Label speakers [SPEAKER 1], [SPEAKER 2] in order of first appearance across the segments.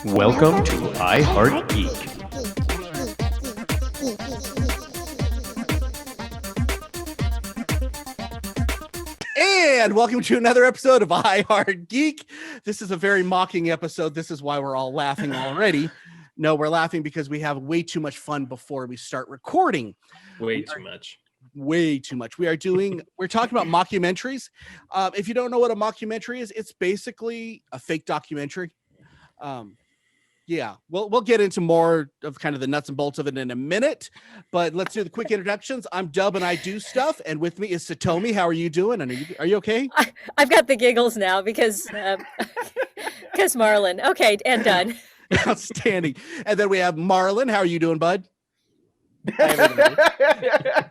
[SPEAKER 1] Welcome to iHeart Geek.
[SPEAKER 2] And welcome to another episode of iHeart Geek. This is a very mocking episode. This is why we're all laughing already. No, we're laughing because we have way too much fun before we start recording.
[SPEAKER 3] Way too much.
[SPEAKER 2] We're talking about mockumentaries. If you don't know what a mockumentary is, it's basically a fake documentary. Yeah, we'll get into more of kind of the nuts and bolts of it in a minute, but let's do the quick introductions. I'm Dub and I do stuff, and with me is Satomi. How are you doing? And are you okay?
[SPEAKER 4] I've got the giggles now because Marlon. Okay, and done.
[SPEAKER 2] Outstanding. And then we have Marlon. How are you doing, bud?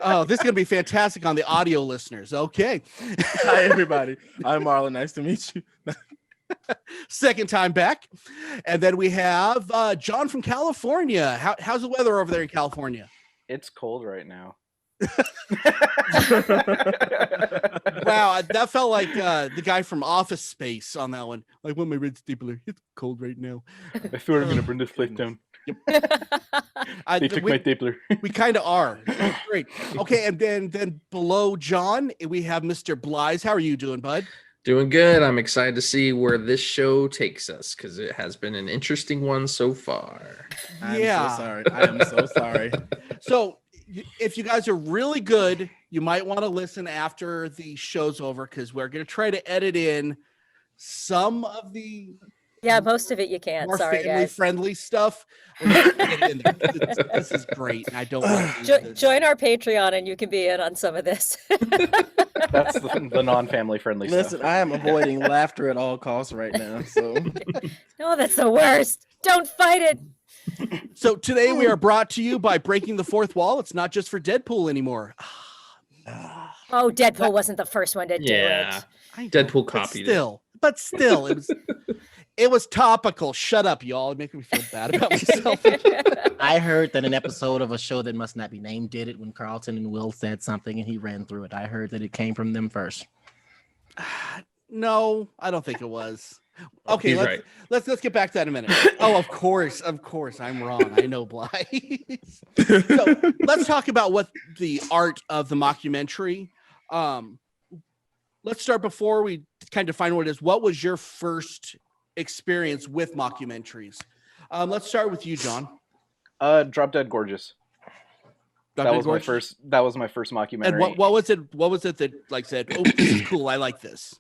[SPEAKER 2] Oh, this is gonna be fantastic on the audio listeners. Okay.
[SPEAKER 5] Hi everybody. I'm Marlon. Nice to meet you.
[SPEAKER 2] Second time back. And then we have John from California. How's the weather over there in California?
[SPEAKER 6] It's cold right now.
[SPEAKER 2] Wow, that felt like the guy from Office Space on that one. Like, when my red stapler, it's cold right now.
[SPEAKER 6] I thought I'm gonna burn this place down. They took my stapler.
[SPEAKER 2] We kind of are. Great. Okay, and then below John, we have Mr. Blythe. How are you doing, bud?
[SPEAKER 3] Doing good. I'm excited to see where this show takes us because it has been an interesting one so far.
[SPEAKER 5] I'm so sorry. I am so sorry.
[SPEAKER 2] So if you guys are really good, you might want to listen after the show's over because we're going to try to edit in some of the
[SPEAKER 4] most of it you can't.
[SPEAKER 2] more
[SPEAKER 4] Sorry, guys.
[SPEAKER 2] family-friendly stuff. This is great. I don't want to
[SPEAKER 4] Join our Patreon and you can be in on some of this.
[SPEAKER 6] That's the non-family friendly
[SPEAKER 5] Listen,
[SPEAKER 6] stuff.
[SPEAKER 5] I am avoiding laughter at all costs right now. So
[SPEAKER 4] No, that's the worst. Don't fight it.
[SPEAKER 2] So today we are brought to you by Breaking the Fourth Wall. It's not just for Deadpool anymore.
[SPEAKER 4] Oh, Deadpool wasn't the first one to do it.
[SPEAKER 2] I know,
[SPEAKER 3] Deadpool
[SPEAKER 2] but
[SPEAKER 3] copied
[SPEAKER 2] But still, it was topical. Shut up, y'all. It making me feel bad about myself.
[SPEAKER 5] I heard that an episode of a show that must not be named did it when Carlton and Will said something and he ran through it. I heard that it came from them first.
[SPEAKER 2] No, I don't think it was. Okay,
[SPEAKER 3] He's right.
[SPEAKER 2] let's get back to that in a minute. Oh, of course, I'm wrong. I know, Blythe. So let's talk about what the art of the mockumentary. Let's start before we kind of define what it is. What was your first experience with mockumentaries? Let's start with you, John.
[SPEAKER 6] Drop Dead Gorgeous.
[SPEAKER 2] Dr.
[SPEAKER 6] That was
[SPEAKER 2] Gorgeous?
[SPEAKER 6] my first mockumentary.
[SPEAKER 2] And what was it? What was it that like said, "Oh, this is cool. I like this."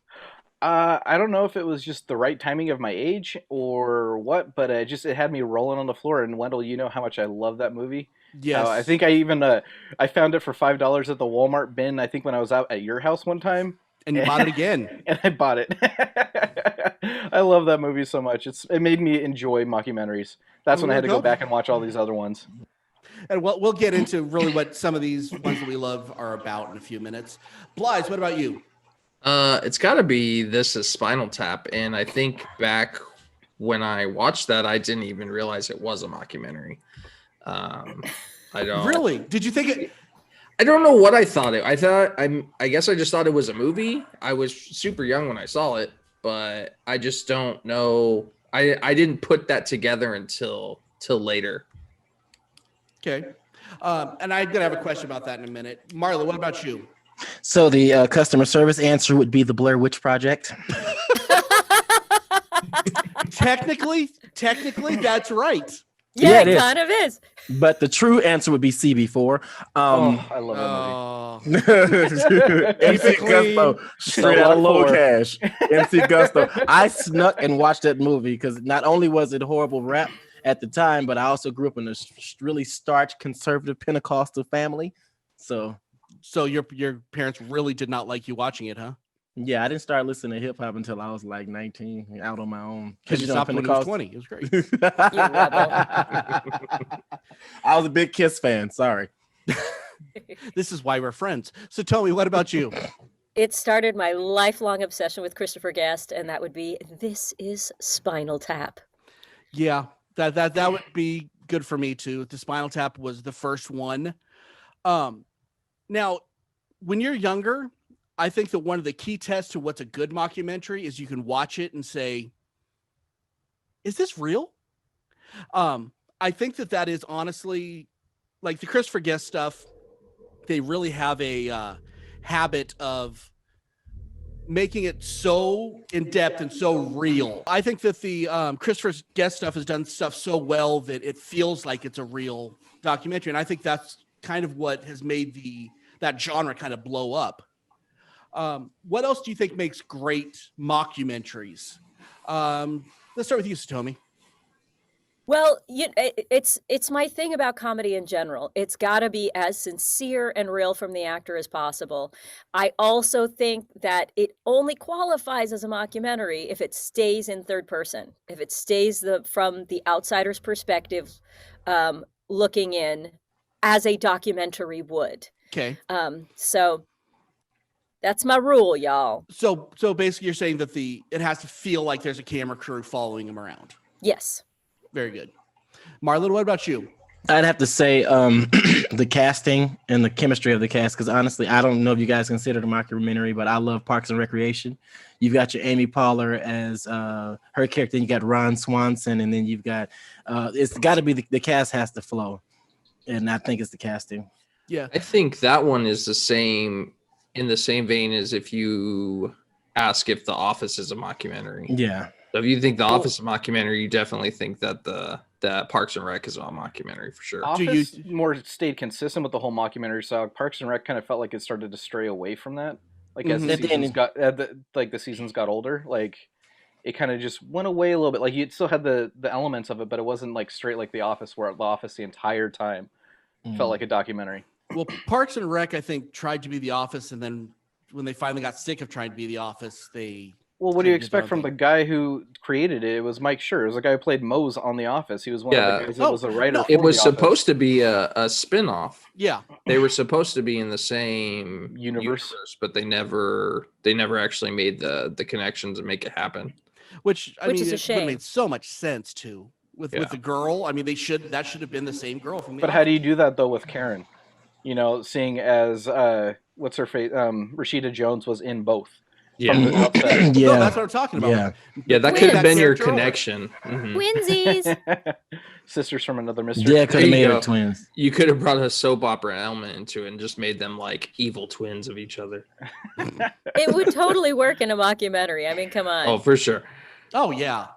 [SPEAKER 6] I don't know if it was just the right timing of my age or what, but it had me rolling on the floor. And Wendell, you know how much I love that movie.
[SPEAKER 2] Yes,
[SPEAKER 6] I think I even I found it for $5 at the Walmart bin. I think when I was out at your house one time.
[SPEAKER 2] And you bought it again.
[SPEAKER 6] And I bought it. I love that movie so much. It made me enjoy mockumentaries. That's when I had to go back and watch all these other ones.
[SPEAKER 2] And we'll get into really what some of these ones that we love are about in a few minutes. Blythe, what about you?
[SPEAKER 3] It's got to be This Is Spinal Tap, and I think back when I watched that, I didn't even realize it was a mockumentary. I don't
[SPEAKER 2] Really? Did you think it?
[SPEAKER 3] I don't know what I thought it. I guess I just thought it was a movie. I was super young when I saw it, but I just don't know. I didn't put that together until later.
[SPEAKER 2] Okay. And I'm gonna have a question about that in a minute. Marla, what about you?
[SPEAKER 5] So the customer service answer would be the Blair Witch Project.
[SPEAKER 2] Technically, that's right.
[SPEAKER 4] Yeah,
[SPEAKER 5] it
[SPEAKER 4] it
[SPEAKER 5] is.
[SPEAKER 4] kind of is.
[SPEAKER 5] But the true answer would be CB4.
[SPEAKER 6] I love that movie.
[SPEAKER 5] MC Gusto, straight out of low cash. MC Gusto. I snuck and watched that movie because not only was it horrible rap at the time, but I also grew up in a really starch conservative Pentecostal family. So
[SPEAKER 2] your parents really did not like you watching it, huh?
[SPEAKER 5] yeah, I didn't start listening to hip hop until I was like 19, out on my own.
[SPEAKER 2] Because you stopped when you was 20. It was great.
[SPEAKER 5] I was a big Kiss fan. Sorry.
[SPEAKER 2] This is why we're friends. So Tommy, what about you?
[SPEAKER 4] It started my lifelong obsession with Christopher Guest, and that would be This Is Spinal Tap.
[SPEAKER 2] Yeah, that would be good for me too. The Spinal Tap was the first one. Now, when you're younger, I think that one of the key tests to what's a good mockumentary is you can watch it and say, is this real? I think that is honestly like the Christopher Guest stuff. They really have a habit of making it so in depth and so real. I think that the Christopher Guest stuff has done stuff so well that it feels like it's a real documentary, and I think that's kind of what has made that genre kind of blow up. What else do you think makes great mockumentaries? Let's start with you, Satomi.
[SPEAKER 4] Well, it's my thing about comedy in general. It's got to be as sincere and real from the actor as possible. I also think that it only qualifies as a mockumentary if it stays in third person, if it stays from the outsider's perspective, looking in as a documentary would.
[SPEAKER 2] Okay.
[SPEAKER 4] So that's my rule, y'all.
[SPEAKER 2] So basically, you're saying that it has to feel like there's a camera crew following him around.
[SPEAKER 4] Yes.
[SPEAKER 2] Very good. Marlon, what about you?
[SPEAKER 5] I'd have to say the casting and the chemistry of the cast, because honestly, I don't know if you guys consider it a mockumentary, but I love Parks and Recreation. You've got your Amy Poehler as her character, and you got Ron Swanson, and then you've got it's got to be the cast has to flow, and I think it's the casting.
[SPEAKER 2] Yeah,
[SPEAKER 3] I think that one is in the same vein as if you ask if The Office is a mockumentary.
[SPEAKER 5] Yeah.
[SPEAKER 3] So if you think The Office is a mockumentary, you definitely think that that Parks and Rec is a mockumentary for sure.
[SPEAKER 6] Office more stayed consistent with the whole mockumentary style. Parks and Rec kind of felt like it started to stray away from that. Like as the seasons got the seasons got older, like it kind of just went away a little bit. Like you still had the elements of it, but it wasn't like straight like The Office, where The Office the entire time felt like a documentary.
[SPEAKER 2] Well, Parks and Rec, I think, tried to be The Office, and then when they finally got sick of trying to be The Office, they...
[SPEAKER 6] Well, what do you expect from the guy who created it? It was Mike Schur. It was the guy who played Mose on The Office. He was one of the guys that was a writer.
[SPEAKER 3] It was supposed to be a spin-off.
[SPEAKER 2] Yeah.
[SPEAKER 3] They were supposed to be in the same
[SPEAKER 6] universe,
[SPEAKER 3] but they never actually made the connections and make it happen.
[SPEAKER 2] Which I mean,
[SPEAKER 4] is a shame.
[SPEAKER 2] It made so much sense too with the girl. I mean, that should have been the same girl from the
[SPEAKER 6] But how do you do that though with Karen? You know, seeing as what's her face, Rashida Jones was in both.
[SPEAKER 3] Yeah,
[SPEAKER 2] No, that's what I'm talking about.
[SPEAKER 3] Yeah, that could have been your connection.
[SPEAKER 4] Twinsies.
[SPEAKER 6] Sisters from another mister.
[SPEAKER 5] Yeah, could have made it twins.
[SPEAKER 3] You could have brought a soap opera element into it and just made them like evil twins of each other.
[SPEAKER 4] It would totally work in a mockumentary. I mean, come on.
[SPEAKER 3] Oh, for sure.
[SPEAKER 2] Oh yeah.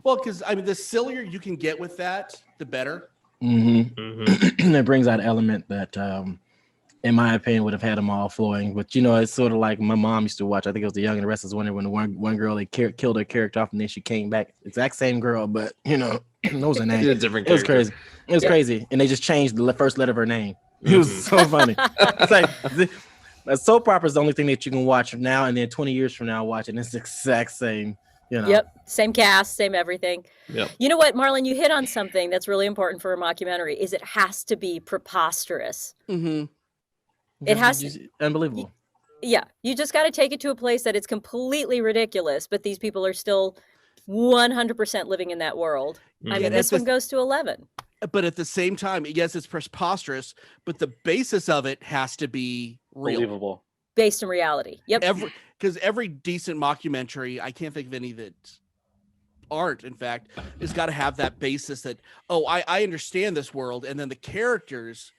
[SPEAKER 2] Well, because I mean, the sillier you can get with that, the better.
[SPEAKER 5] It brings out an element that, in my opinion, would have had them all flowing. But you know, it's sort of like my mom used to watch. I think it was The Young and the Restless when the one girl they killed her character off, and then she came back, exact same girl, but you know, knows her name.
[SPEAKER 3] Different.
[SPEAKER 5] It was crazy. It was crazy, and they just changed the first letter of her name. It was so funny. It's like a soap opera is the only thing that you can watch now, and then 20 years from now, watch it. And it's the exact same. You know.
[SPEAKER 4] Yep, same cast, same everything.
[SPEAKER 3] Yep.
[SPEAKER 4] You know what, Marlon, you hit on something that's really important for a mockumentary. Is it has to be preposterous.
[SPEAKER 2] Mm-hmm.
[SPEAKER 4] It has to,
[SPEAKER 5] unbelievable.
[SPEAKER 4] Yeah, you just got to take it to a place that it's completely ridiculous, but these people are still 100% living in that world. I mean, this one goes to 11.
[SPEAKER 2] But at the same time, yes, it's preposterous, but the basis of it has to be real.
[SPEAKER 6] Believable.
[SPEAKER 4] Based in reality. Yep.
[SPEAKER 2] Because every decent mockumentary, I can't think of any that aren't, in fact, has got to have that basis that, I understand this world, and then the characters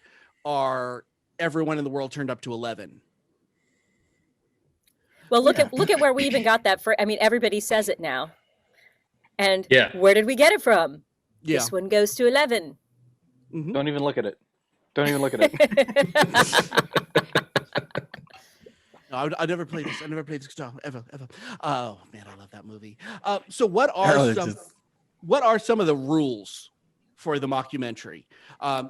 [SPEAKER 2] are everyone in the world turned up to 11.
[SPEAKER 4] Well, look at where we even got that for. I mean, everybody says it now. And where did we get it from?
[SPEAKER 2] Yeah.
[SPEAKER 4] This one goes to 11.
[SPEAKER 2] Mm-hmm.
[SPEAKER 6] Don't even look at it. Don't even look at it.
[SPEAKER 2] No, I never played this. I never played this guitar ever. Oh man, I love that movie. So what are some of the rules for the mockumentary?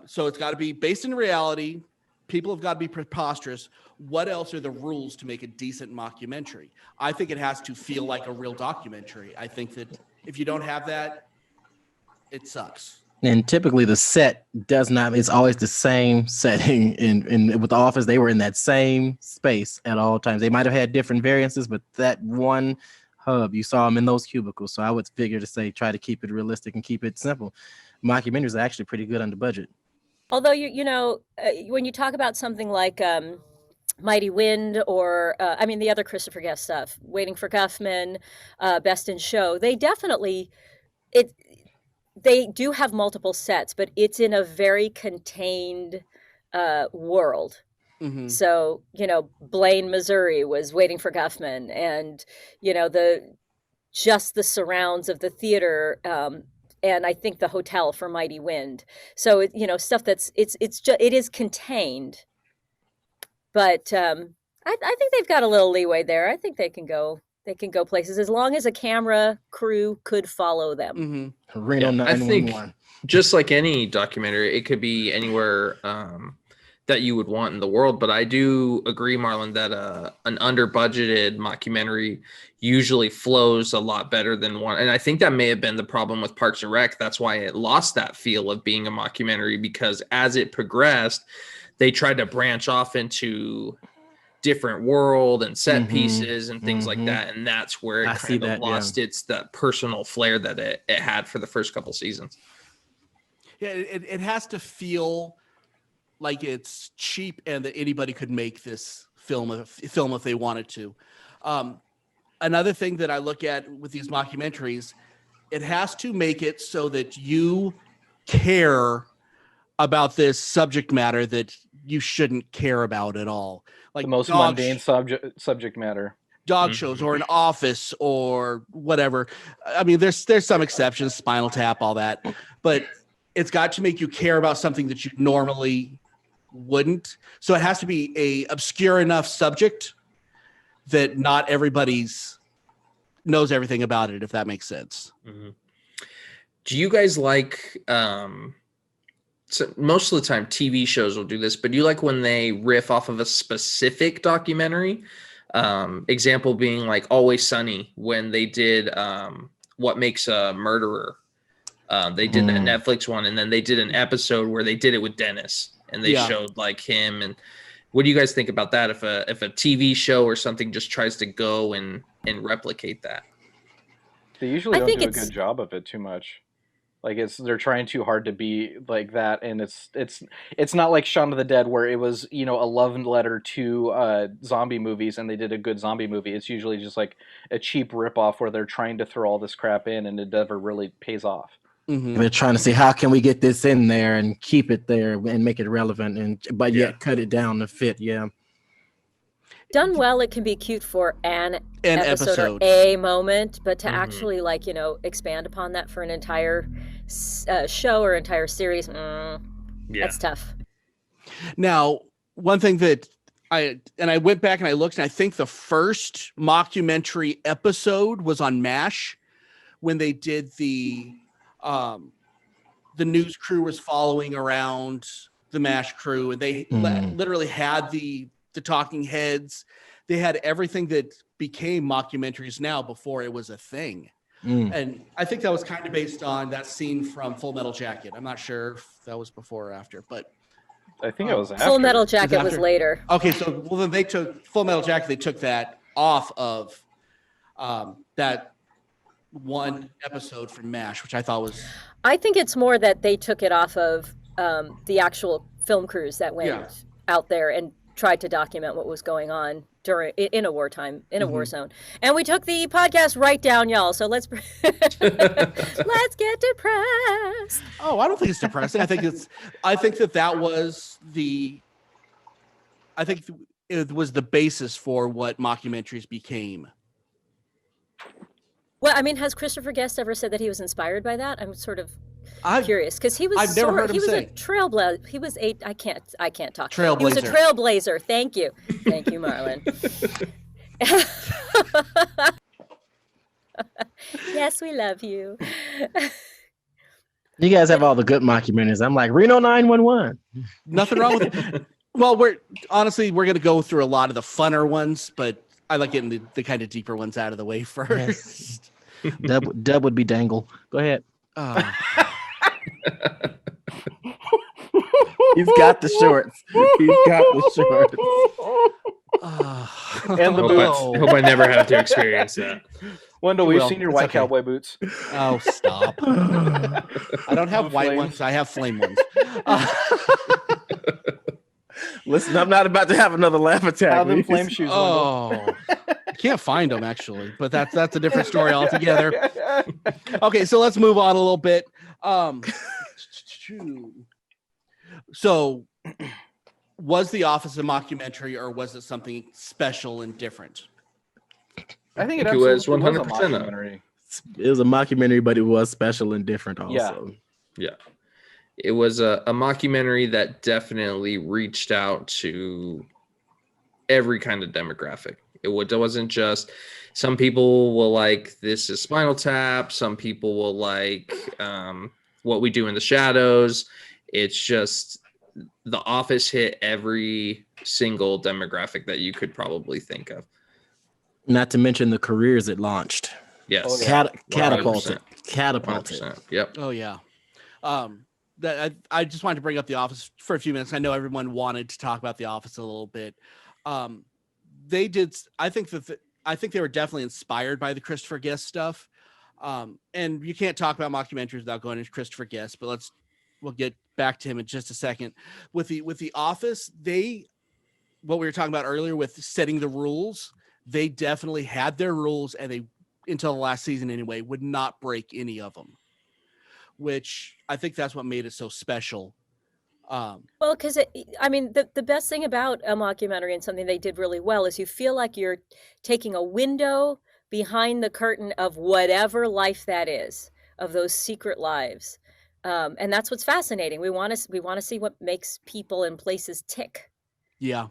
[SPEAKER 2] So it's got to be based in reality. People have got to be preposterous. What else are the rules to make a decent mockumentary? I think it has to feel like a real documentary. I think that if you don't have that, it sucks.
[SPEAKER 5] And typically the set does not, it's always the same setting. In with The Office, they were in that same space at all times. They might have had different variances, but that one hub, you saw them in those cubicles. So I would figure to say, try to keep it realistic and keep it simple. Mockumentaries are actually pretty good under budget.
[SPEAKER 4] Although, you know, when you talk about something like Mighty Wind or, the other Christopher Guest stuff, Waiting for Guffman, Best in Show, they definitely, they do have multiple sets, but it's in a very contained world.
[SPEAKER 2] Mhm.
[SPEAKER 4] So, Blaine, Missouri was Waiting for Guffman, and, just the surrounds of the theater, and I think the hotel for Mighty Wind. So, stuff it is contained, but I think they've got a little leeway there. I think they can go places as long as a camera crew could follow them.
[SPEAKER 2] Mhm.
[SPEAKER 5] Reno
[SPEAKER 3] I think
[SPEAKER 5] 911.
[SPEAKER 3] just like any documentary, it could be anywhere that you would want in the world. But I do agree, Marlon, that an under-budgeted mockumentary usually flows a lot better than one. And I think that may have been the problem with Parks and Rec. That's why it lost that feel of being a mockumentary, because as it progressed, they tried to branch off into different world and set pieces and things like that, and that's where it kind of lost its that personal flair that it had for the first couple seasons.
[SPEAKER 2] Yeah, it has to feel like it's cheap and that anybody could make this film if they wanted to. Another thing that I look at with these mockumentaries, it has to make it so that you care about this subject matter that you shouldn't care about at all. Like
[SPEAKER 6] the most mundane subject matter.
[SPEAKER 2] Dog shows or an Office or whatever. I mean, there's some exceptions, Spinal Tap, all that, but it's got to make you care about something that you normally wouldn't. So it has to be a obscure enough subject that not everybody's knows everything about it, if that makes sense.
[SPEAKER 3] Mm-hmm. Do you guys like so most of the time TV shows will do this, but do you like when they riff off of a specific documentary? Example being like Always Sunny, when they did What Makes a Murderer. They did that Netflix one, and then they did an episode where they did it with Dennis, and they showed like him. And what do you guys think about that? If a TV show or something just tries to go and replicate that,
[SPEAKER 6] they usually don't do a good job of it too much. Like they're trying too hard to be like that, and it's not like Shaun of the Dead where it was a love letter to zombie movies, and they did a good zombie movie. It's usually just like a cheap ripoff where they're trying to throw all this crap in, and it never really pays off.
[SPEAKER 2] Mm-hmm.
[SPEAKER 5] They're trying to see how can we get this in there and keep it there and make it relevant, but yet cut it down to fit. Yeah.
[SPEAKER 4] Done well, it can be cute for an episode or a moment, but to actually expand upon that for an entire show or entire series, that's tough.
[SPEAKER 2] Now, one thing that I went back and I looked, and I think the first mockumentary episode was on MASH when they did the news crew was following around the MASH crew, and they literally had the talking heads. They had everything that became mockumentaries now before it was a thing. And I think that was kind of based on that scene from Full Metal Jacket. I'm not sure if that was before or after, but
[SPEAKER 6] I think it was after.
[SPEAKER 4] Full Metal Jacket was later.
[SPEAKER 2] Okay, so then they took Full Metal Jacket. They took that off of that one episode from MASH, which I thought was.
[SPEAKER 4] I think it's more that they took it off of the actual film crews that went out there and tried to document what was going on in a wartime, in a war zone. And we took the podcast right down, y'all. So let's get depressed.
[SPEAKER 2] Oh, I don't think it's depressing. I think it was the basis for what mockumentaries became.
[SPEAKER 4] Well, I mean, has Christopher Guest ever said that he was inspired by that? I'm sort of curious because he was.
[SPEAKER 2] I've never heard him say.
[SPEAKER 4] A trailblazer. He was a. I can't talk.
[SPEAKER 2] Trailblazer.
[SPEAKER 4] He was a trailblazer. Thank you, Marlon. Yes, we love you.
[SPEAKER 5] You guys have all the good mockumentaries. I'm like Reno 911.
[SPEAKER 2] Nothing wrong with it. Well, we're going to go through a lot of the funner ones, but I like getting the kind of deeper ones out of the way first.
[SPEAKER 5] Dub would be Dangle. Go ahead. He's got the shorts.
[SPEAKER 6] And the boots.
[SPEAKER 3] I hope I never have to experience that.
[SPEAKER 6] Wendell, we've seen your white cowboy boots.
[SPEAKER 2] Oh, stop. I don't have white ones. I have flame ones.
[SPEAKER 5] Listen, I'm not about to have another laugh attack.
[SPEAKER 6] Have them flame shoes.
[SPEAKER 2] Oh, I can't find them actually, but that's a different story altogether. Okay, so let's move on a little bit. So, was The Office a mockumentary, or was it something special and different?
[SPEAKER 6] I think it
[SPEAKER 3] It was
[SPEAKER 6] absolutely was a
[SPEAKER 3] 100% of.
[SPEAKER 6] mockumentary.
[SPEAKER 5] It was a mockumentary, but it was special and different also.
[SPEAKER 3] Yeah. It was a mockumentary that definitely reached out to every kind of demographic. It wasn't just some people will like This Is Spinal Tap. Some people will like What We Do in the Shadows. It's just The Office hit every single demographic that you could probably think of.
[SPEAKER 5] Not to mention the careers it launched.
[SPEAKER 3] Yes.
[SPEAKER 6] Oh, yeah.
[SPEAKER 5] Catapulted.
[SPEAKER 3] 100%. Yep.
[SPEAKER 2] Oh yeah. That I just wanted to bring up The Office for a few minutes. I know everyone wanted to talk about The Office a little bit. They did. I think they were definitely inspired by the Christopher Guest stuff. And you can't talk about mockumentaries without going into Christopher Guest, but we'll get back to him in just a second. With the Office, what we were talking about earlier with setting the rules, they definitely had their rules, and they, until the last season anyway, would not break any of them, which I think that's what made it so special.
[SPEAKER 4] Well, because the best thing about a mockumentary and something they did really well is you feel like you're taking a window behind the curtain of whatever life that is, of those secret lives, and that's what's fascinating. We want to see what makes people and places tick.
[SPEAKER 2] Yeah.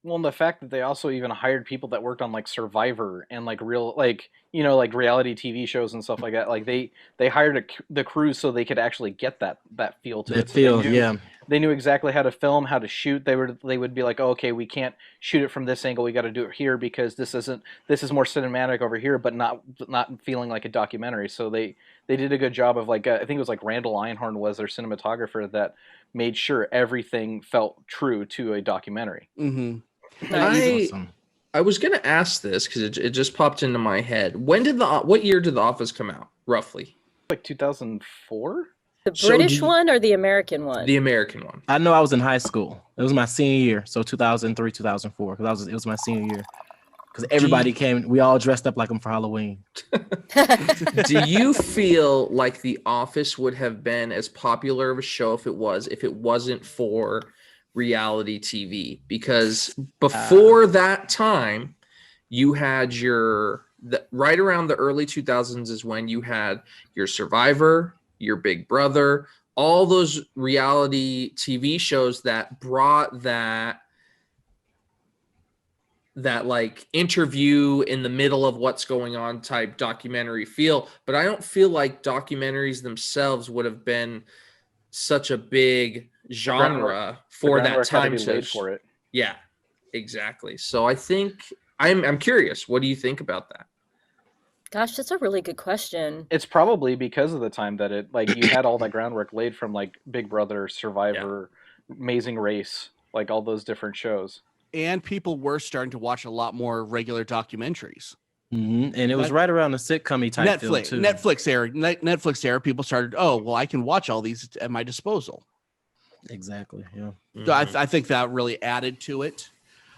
[SPEAKER 6] Well, and the fact that they also even hired people that worked on like Survivor and like real, like, you know, like reality TV shows and stuff like that. Like they hired the crew so they could actually get that feel to it. So they knew exactly how to film, how to shoot. They would be like, oh, okay, we can't shoot it from this angle. We got to do it here because this is more cinematic over here, but not feeling like a documentary. So they did a good job of, like, I think it was like Randall Einhorn was their cinematographer that made sure everything felt true to a documentary.
[SPEAKER 2] Mm-hmm.
[SPEAKER 3] I was gonna ask this because it just popped into my head. What year did The Office come out, roughly?
[SPEAKER 6] Like 2004.
[SPEAKER 4] The British one or the American one?
[SPEAKER 3] The American one.
[SPEAKER 5] I know I was in high school. It was my senior year, so 2003, 2004, because it was my senior year. Because everybody came, we all dressed up like them for Halloween.
[SPEAKER 3] Do you feel like The Office would have been as popular of a show if it wasn't for reality TV? Because before that time, you had right around the early 2000s is when you had your Survivor, your Big Brother, all those reality TV shows that brought that like interview in the middle of what's going on type documentary feel. But I don't feel like documentaries themselves would have been such a big genre for that time
[SPEAKER 6] for it.
[SPEAKER 3] Yeah, exactly. So I think I'm curious. What do you think about that?
[SPEAKER 4] Gosh, that's a really good question.
[SPEAKER 6] It's probably because of the time that it, like, you had all that groundwork laid from like Big Brother, Survivor, Amazing Race, like all those different shows.
[SPEAKER 2] And people were starting to watch a lot more regular documentaries.
[SPEAKER 5] Mm-hmm. And it was right around the sitcom-y type feel too.
[SPEAKER 2] Netflix era, people started, oh, well, I can watch all these at my disposal.
[SPEAKER 5] Exactly, yeah.
[SPEAKER 2] So I think that really added to it.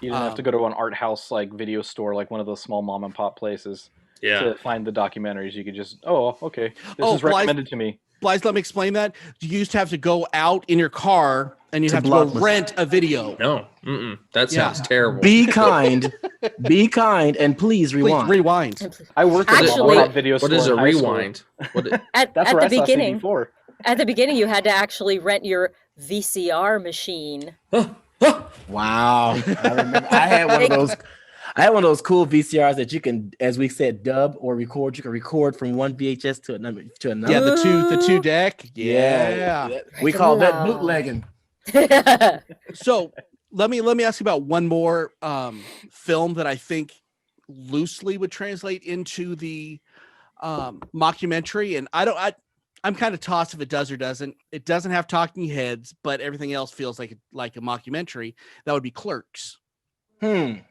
[SPEAKER 6] You didn't have to go to an art house like video store, like one of those small mom and pop places to find the documentaries. You could just, okay, this is recommended to me.
[SPEAKER 2] Blythe, let me explain that. You used to have to go out in your car and you'd have to go rent a video.
[SPEAKER 3] No, that sounds terrible.
[SPEAKER 5] Be kind, and please rewind.
[SPEAKER 2] Please rewind.
[SPEAKER 6] I worked at a video store.
[SPEAKER 3] What is a rewind?
[SPEAKER 4] At the beginning, at the beginning, you had to actually rent your VCR machine.
[SPEAKER 5] Wow! I remember I had one of those. I had one of those cool VCRs that you can, as we said, dub or record. You can record from one VHS to another.
[SPEAKER 2] Yeah, the two deck. Yeah.
[SPEAKER 5] We call that bootlegging.
[SPEAKER 2] So let me ask you about one more film that I think loosely would translate into the mockumentary, and I'm kind of tossed if it does or doesn't. It doesn't have talking heads, but everything else feels like a mockumentary. That would be Clerks. I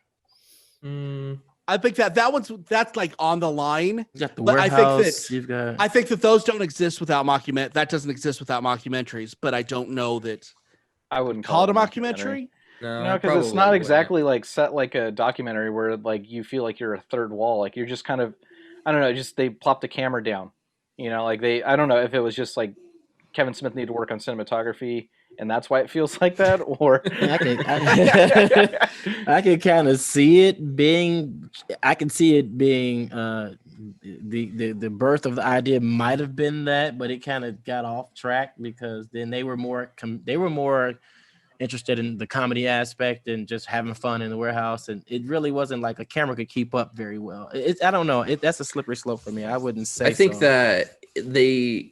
[SPEAKER 2] think that's like on the line.
[SPEAKER 5] You got the
[SPEAKER 2] but
[SPEAKER 5] warehouse.
[SPEAKER 2] I think that those don't exist without that doesn't exist without mockumentaries. But I don't know that
[SPEAKER 6] I wouldn't
[SPEAKER 2] call it a mockumentary.
[SPEAKER 6] No, because it's not exactly like set like a documentary where like you feel like you're a third wall. Like you're just kind of, I don't know, just they plop the camera down. You know, like I don't know if it was just like Kevin Smith needed to work on cinematography, and that's why it feels like that? Or
[SPEAKER 5] I can kind of see it being. I can see it being the birth of the idea might have been that, but it kind of got off track because then they were more interested in the comedy aspect and just having fun in the warehouse, and it really wasn't like a camera could keep up very well. I don't know. That's a slippery slope for me. I wouldn't say.
[SPEAKER 3] I think that they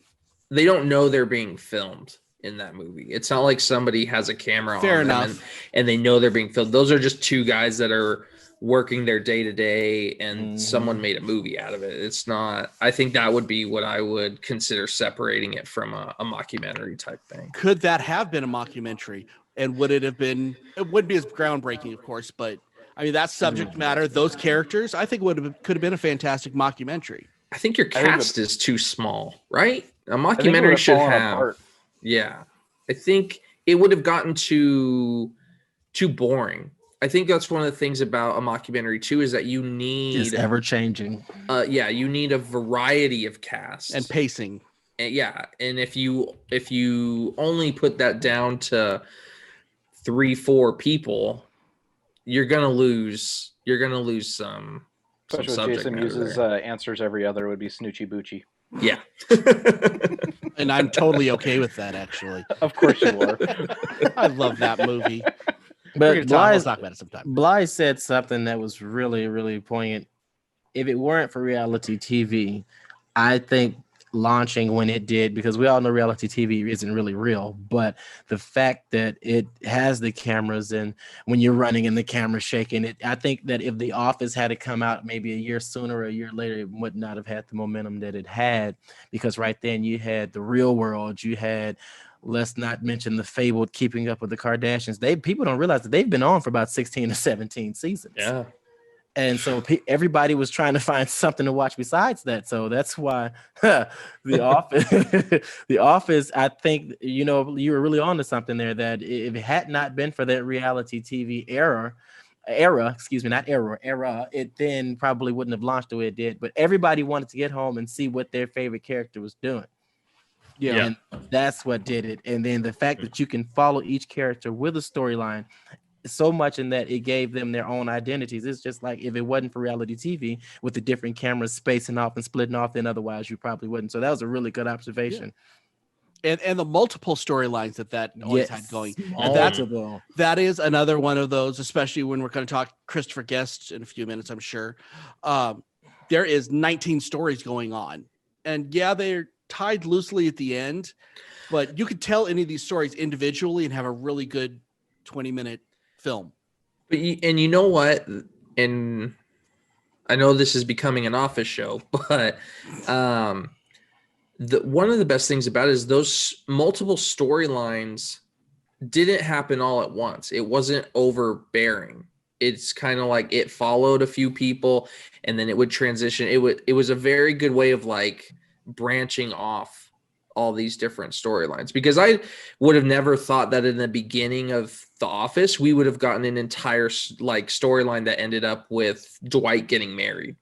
[SPEAKER 3] don't know they're being filmed in that movie. It's not like somebody has a camera on them and they know they're being filmed. Those are just two guys that are working their day to day, and someone made a movie out of it. It's not. I think that would be what I would consider separating it from a mockumentary type thing.
[SPEAKER 2] Could that have been a mockumentary? And would it have been? It wouldn't be as groundbreaking, of course, but I mean that subject matter, those characters, I think could have been a fantastic mockumentary.
[SPEAKER 3] I think your cast is too small, right? A mockumentary should have. Yeah, I think it would have gotten too boring. I think that's one of the things about a mockumentary too, is that you need
[SPEAKER 5] it's ever changing.
[SPEAKER 3] You need a variety of casts
[SPEAKER 2] and pacing.
[SPEAKER 3] And if you only put that down to 3-4 people, you're gonna lose some.
[SPEAKER 6] Especially if Jason uses answers every other, would be Snoochie Boochie.
[SPEAKER 3] Yeah.
[SPEAKER 2] And I'm totally okay with that, actually.
[SPEAKER 6] Of course you are.
[SPEAKER 2] I love that movie.
[SPEAKER 5] But
[SPEAKER 2] we'll talk about it sometime.
[SPEAKER 5] Bly said something that was really, really poignant. If it weren't for reality TV, I think launching when it did, because we all know reality TV isn't really real, but the fact that it has the cameras and when you're running and the camera shaking it, I think that if The Office had to come out maybe a year sooner or a year later, it would not have had the momentum that it had, because right then you had The Real World, you had, let's not mention the fabled Keeping Up with the Kardashians. People don't realize that they've been on for about 16 or 17 seasons.
[SPEAKER 3] Yeah.
[SPEAKER 5] And so everybody was trying to find something to watch besides that. So that's why The Office, I think, you were really on to something there, that if it had not been for that reality TV era, it then probably wouldn't have launched the way it did. But everybody wanted to get home and see what their favorite character was doing. Yeah. And that's what did it. And then the fact that you can follow each character with a storyline so much in that it gave them their own identities. It's just like if it wasn't for reality TV with the different cameras spacing off and splitting off, then otherwise you probably wouldn't. So that was a really good observation.
[SPEAKER 2] Yeah. And the multiple storylines that always had going. And that is another one of those, especially when we're going to talk Christopher Guest in a few minutes, I'm sure. There is 19 stories going on. And yeah, they're tied loosely at the end, but you could tell any of these stories individually and have a really good 20-minute film.
[SPEAKER 3] And you know what? And I know this is becoming an Office show, but one of the best things about it is those multiple storylines didn't happen all at once. It wasn't overbearing. It's kind of like it followed a few people and then it would transition. It was a very good way of like branching off all these different storylines, because I would have never thought that in the beginning of The Office we would have gotten an entire like storyline that ended up with Dwight getting married.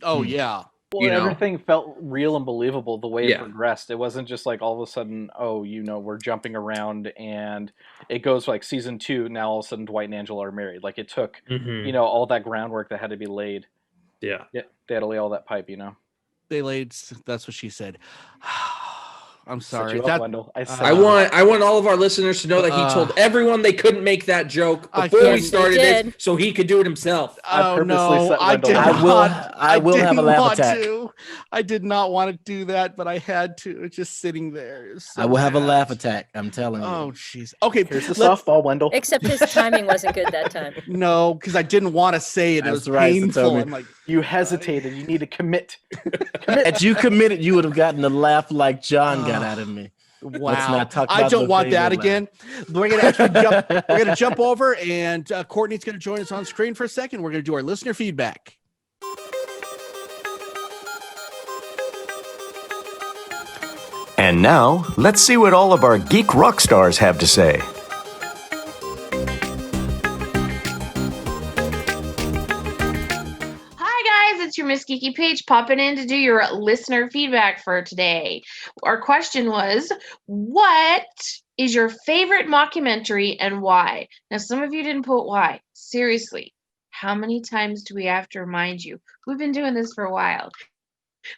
[SPEAKER 2] Oh yeah.
[SPEAKER 6] Well, everything felt real and believable the way it progressed. It wasn't just like all of a sudden, we're jumping around and it goes like season 2. Now all of a sudden Dwight and Angela are married. Like it took, all that groundwork that had to be laid.
[SPEAKER 3] Yeah.
[SPEAKER 6] They had to lay all that pipe,
[SPEAKER 2] They laid, that's what she said. I'm sorry.
[SPEAKER 6] I
[SPEAKER 3] want all of our listeners to know that he told everyone they couldn't make that joke before we started this, so he could do it himself.
[SPEAKER 2] I will have a laugh attack. I did not want to do that, but I had to. It's just sitting there.
[SPEAKER 5] I will have a laugh attack. I'm telling you.
[SPEAKER 2] Oh, jeez. Okay,
[SPEAKER 6] here's the softball, Wendell.
[SPEAKER 4] Except his timing wasn't good that time.
[SPEAKER 2] No, because I didn't want to say it. It was painful. I'm like,
[SPEAKER 6] you hesitated. You need to commit.
[SPEAKER 5] Had you committed, you would have gotten a laugh like John got out of me.
[SPEAKER 2] Wow. Let's not talk about I don't want that again. We're gonna jump over, and Courtney's gonna join us on screen for a second. We're gonna do our listener feedback.
[SPEAKER 1] And now, let's see what all of our geek rock stars have to say.
[SPEAKER 7] Hi guys, it's your Miss Geeky Geeky Page popping in to do your listener feedback for today. Our question was, what is your favorite mockumentary and why? Now, some of you didn't put why. Seriously, how many times do we have to remind you? We've been doing this for a while.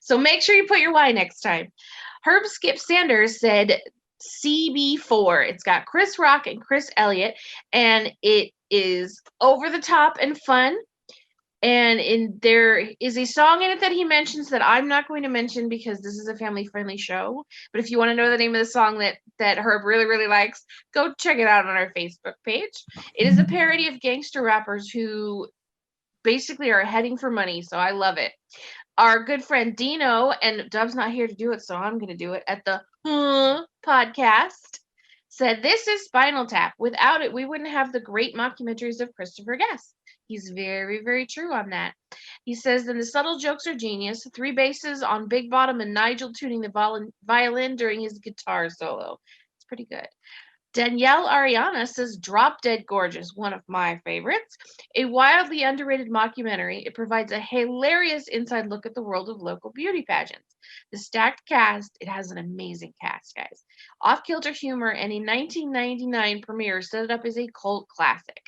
[SPEAKER 7] So make sure you put your why next time. Herb Skip Sanders said CB4. It's got Chris Rock and Chris Elliott, and it is over the top and fun. And there is a song in it that he mentions that I'm not going to mention because this is a family-friendly show. But if you want to know the name of the song that Herb really, really likes, go check it out on our Facebook page. It is a parody of gangster rappers who basically are heading for money, so I love it. Our good friend Dino, and Dub's not here to do it, so I'm going to do it, at the podcast, said, this is Spinal Tap. Without it, we wouldn't have the great mockumentaries of Christopher Guest. He's very, very true on that. He says, then the subtle jokes are genius. 3 basses on Big Bottom and Nigel tuning the violin during his guitar solo. It's pretty good. Danielle Ariana says, Drop Dead Gorgeous, one of my favorites. A wildly underrated mockumentary. It provides a hilarious inside look at the world of local beauty pageants. The stacked cast, it has an amazing cast, guys. Off-kilter humor and a 1999 premiere set it up as a cult classic.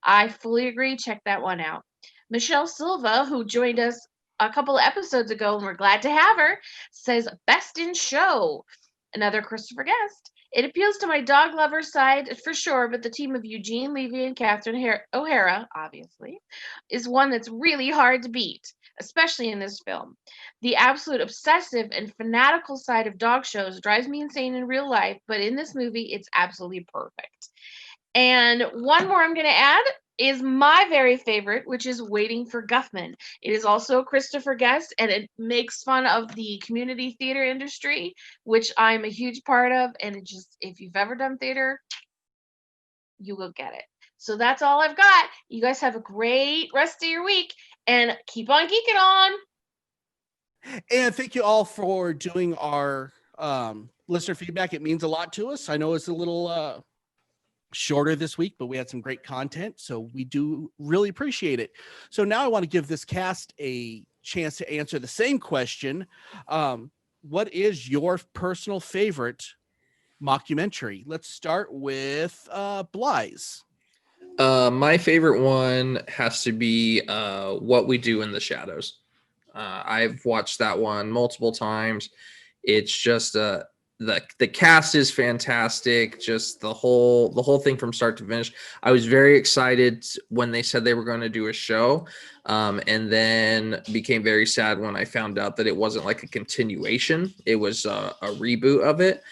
[SPEAKER 7] I fully agree. Check that one out. Michelle Silva, who joined us a couple of episodes ago, and we're glad to have her, says, Best in Show. Another Christopher Guest. It appeals to my dog lover side for sure, but the team of Eugene Levy and Catherine O'Hara, obviously, is one that's really hard to beat, especially in this film. The absolute obsessive and fanatical side of dog shows drives me insane in real life, but in this movie, it's absolutely perfect. And one more I'm going to add is my very favorite, which is Waiting for Guffman. It is also Christopher Guest, and it makes fun of the community theater industry, which I'm a huge part of. And it just, if you've ever done theater, you will get it. So that's all I've got. You guys have a great rest of your week, and keep on geeking on.
[SPEAKER 2] And thank you all for doing our listener feedback. It means a lot to us. I know it's a little shorter this week, but we had some great content, so we do really appreciate it. So now I want to give this cast a chance to answer the same question. What is your personal favorite mockumentary? Let's start with Blythe.
[SPEAKER 3] My favorite one has to be What We Do in the Shadows. I've watched that one multiple times. It's just the cast is fantastic. Just the whole thing from start to finish. I was very excited when they said they were going to do a show, and then became very sad when I found out that it wasn't like a continuation. It was a reboot of it.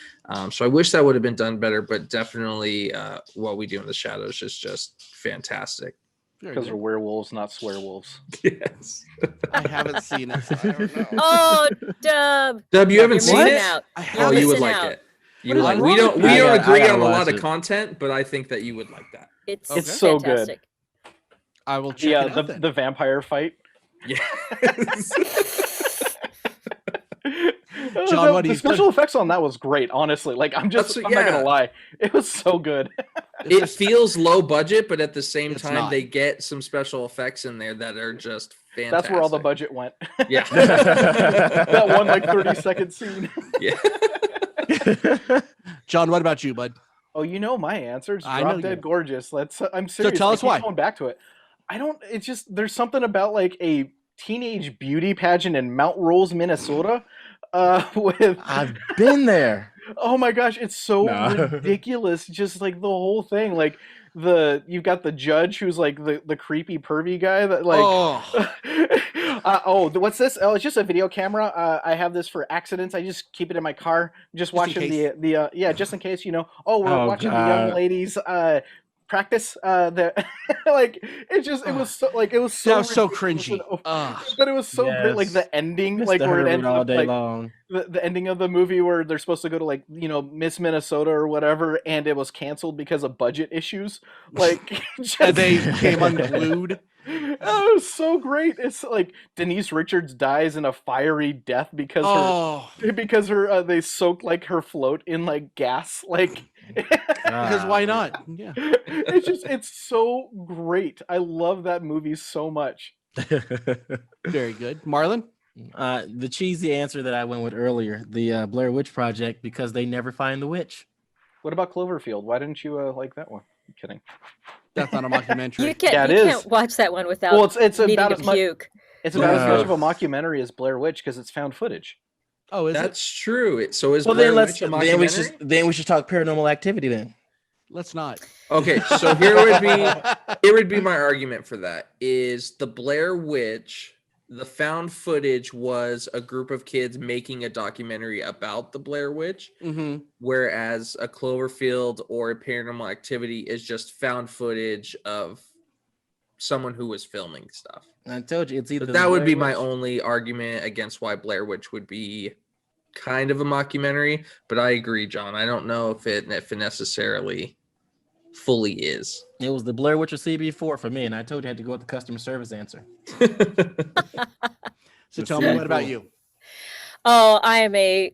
[SPEAKER 3] So I wish that would have been done better, but definitely What We Do in the Shadows is just fantastic.
[SPEAKER 6] Because they're werewolves, not swearwolves.
[SPEAKER 3] Yes.
[SPEAKER 2] I haven't seen it, so I don't know.
[SPEAKER 4] Oh, Dub.
[SPEAKER 3] Dub, you haven't
[SPEAKER 4] You're
[SPEAKER 3] seen
[SPEAKER 4] missing
[SPEAKER 3] it?
[SPEAKER 4] out.
[SPEAKER 2] I
[SPEAKER 3] Oh,
[SPEAKER 2] haven't.
[SPEAKER 3] you would
[SPEAKER 4] missing
[SPEAKER 3] like
[SPEAKER 4] out.
[SPEAKER 3] it. You would like. We don't
[SPEAKER 5] I
[SPEAKER 3] agree
[SPEAKER 5] gotta
[SPEAKER 3] on a lot
[SPEAKER 5] watch
[SPEAKER 3] of
[SPEAKER 5] it.
[SPEAKER 3] content, but I think that you would like that.
[SPEAKER 4] It's
[SPEAKER 2] Okay.
[SPEAKER 6] It's so good.
[SPEAKER 4] fantastic.
[SPEAKER 2] I will check
[SPEAKER 6] Yeah,
[SPEAKER 2] it out then.
[SPEAKER 6] the vampire fight.
[SPEAKER 3] Yes.
[SPEAKER 2] John, what do
[SPEAKER 6] the
[SPEAKER 2] you
[SPEAKER 6] special effects on that was great, honestly. Like I'm not gonna lie. It was so good.
[SPEAKER 3] It feels low budget, but at the same
[SPEAKER 2] It's
[SPEAKER 3] time,
[SPEAKER 2] not.
[SPEAKER 3] they get some special effects in there that are just fantastic.
[SPEAKER 6] That's where all the budget went.
[SPEAKER 3] Yeah.
[SPEAKER 6] That one like 30-second scene.
[SPEAKER 3] Yeah.
[SPEAKER 2] John, what about you, bud?
[SPEAKER 6] Oh, you know my answer. It's
[SPEAKER 2] I know
[SPEAKER 6] Drop Dead
[SPEAKER 2] you.
[SPEAKER 6] Gorgeous. I'm serious.
[SPEAKER 2] tell
[SPEAKER 6] I
[SPEAKER 2] us
[SPEAKER 6] keep
[SPEAKER 2] why.
[SPEAKER 6] Going back to it. It's just there's something about like a teenage beauty pageant in Mount Rose, Minnesota. With
[SPEAKER 5] I've been there.
[SPEAKER 6] oh my gosh, it's so
[SPEAKER 5] No.
[SPEAKER 6] ridiculous. Just like the whole thing. Like you've got the judge who's like the creepy pervy guy that like what's this? Oh, it's just a video camera. I have this for accidents. I just keep it in my car. Just
[SPEAKER 2] in
[SPEAKER 6] watching
[SPEAKER 2] case.
[SPEAKER 6] the yeah, just in case, we're
[SPEAKER 5] Oh,
[SPEAKER 6] watching the young
[SPEAKER 5] God.
[SPEAKER 6] ladies practice the like it was so like it was so
[SPEAKER 2] that was so
[SPEAKER 6] ridiculous
[SPEAKER 2] cringy.
[SPEAKER 6] and-
[SPEAKER 2] Ugh.
[SPEAKER 6] but it was so great, like
[SPEAKER 5] Yes.
[SPEAKER 6] the ending,
[SPEAKER 5] Mr.
[SPEAKER 6] like where it
[SPEAKER 5] Herbert
[SPEAKER 6] ends
[SPEAKER 5] all
[SPEAKER 6] up
[SPEAKER 5] day
[SPEAKER 6] like
[SPEAKER 5] long.
[SPEAKER 6] the ending of the movie where they're supposed to go to like
[SPEAKER 2] Oh,
[SPEAKER 6] Miss Minnesota or whatever, and it was canceled because of budget issues. Like just,
[SPEAKER 2] And they came unglued.
[SPEAKER 6] Oh, it was so great. It's like Denise Richards dies in a fiery death because
[SPEAKER 2] Oh,
[SPEAKER 6] her they soak like her float in like gas. Like
[SPEAKER 2] because why not? Yeah.
[SPEAKER 6] it's so great. I love that movie so much.
[SPEAKER 2] Very good. Marlon?
[SPEAKER 5] The cheesy answer that I went with earlier, the Blair Witch Project, because they never find the witch.
[SPEAKER 6] What about Cloverfield? Why didn't you like that one? I'm kidding.
[SPEAKER 2] That's not a mockumentary.
[SPEAKER 4] You can't.
[SPEAKER 6] Yeah, it
[SPEAKER 4] you
[SPEAKER 6] is.
[SPEAKER 4] can't watch that one without
[SPEAKER 6] Well, it's
[SPEAKER 4] needing
[SPEAKER 6] about
[SPEAKER 4] to
[SPEAKER 6] as much.
[SPEAKER 4] puke.
[SPEAKER 6] It's about as much of a
[SPEAKER 5] No.
[SPEAKER 6] mockumentary as Blair Witch because it's found footage.
[SPEAKER 2] Oh, is it?
[SPEAKER 3] That's true. So is
[SPEAKER 5] Well,
[SPEAKER 3] Blair
[SPEAKER 5] then
[SPEAKER 3] Witch a mockumentary?
[SPEAKER 5] then we should talk Paranormal Activity then.
[SPEAKER 2] Let's not.
[SPEAKER 3] Okay, so here would be my argument for that is the Blair Witch, the found footage was a group of kids making a documentary about the Blair Witch,
[SPEAKER 2] Mm-hmm.
[SPEAKER 3] whereas a Cloverfield or a Paranormal Activity is just found footage of someone who was filming stuff.
[SPEAKER 5] I told you it's either
[SPEAKER 3] But
[SPEAKER 5] the
[SPEAKER 3] that would
[SPEAKER 5] Blair
[SPEAKER 3] be my
[SPEAKER 5] Witch-
[SPEAKER 3] only argument against why Blair Witch would be kind of a mockumentary. But I agree, John. I don't know if it necessarily fully is.
[SPEAKER 5] It was the Blair Witch or CB4 for me, and I told you I had to go with the customer service answer.
[SPEAKER 2] So tell me, what about you?
[SPEAKER 4] Oh, I am a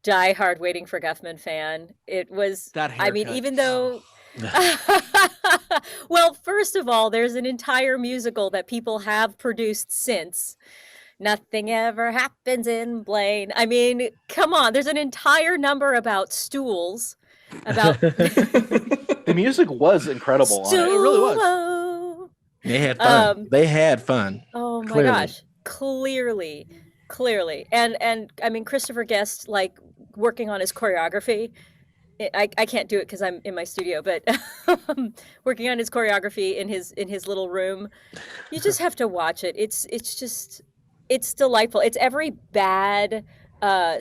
[SPEAKER 4] diehard Waiting for Guffman fan. It was.
[SPEAKER 2] That
[SPEAKER 4] I mean,
[SPEAKER 2] haircut.
[SPEAKER 4] even though. Well, first of all, there's an entire musical that people have produced since. Nothing ever happens in Blaine. I mean, come on. There's an entire number about stools. About
[SPEAKER 6] The music was incredible on it.
[SPEAKER 2] really was.
[SPEAKER 4] Stool.
[SPEAKER 5] They had fun. They had fun.
[SPEAKER 4] Oh my
[SPEAKER 5] Clearly.
[SPEAKER 4] gosh. Clearly. And I mean, Christopher Guest, like working on his choreography. I can't do it because I'm in my studio, but working on his choreography in his little room, you just have to watch it. It's delightful. It's every bad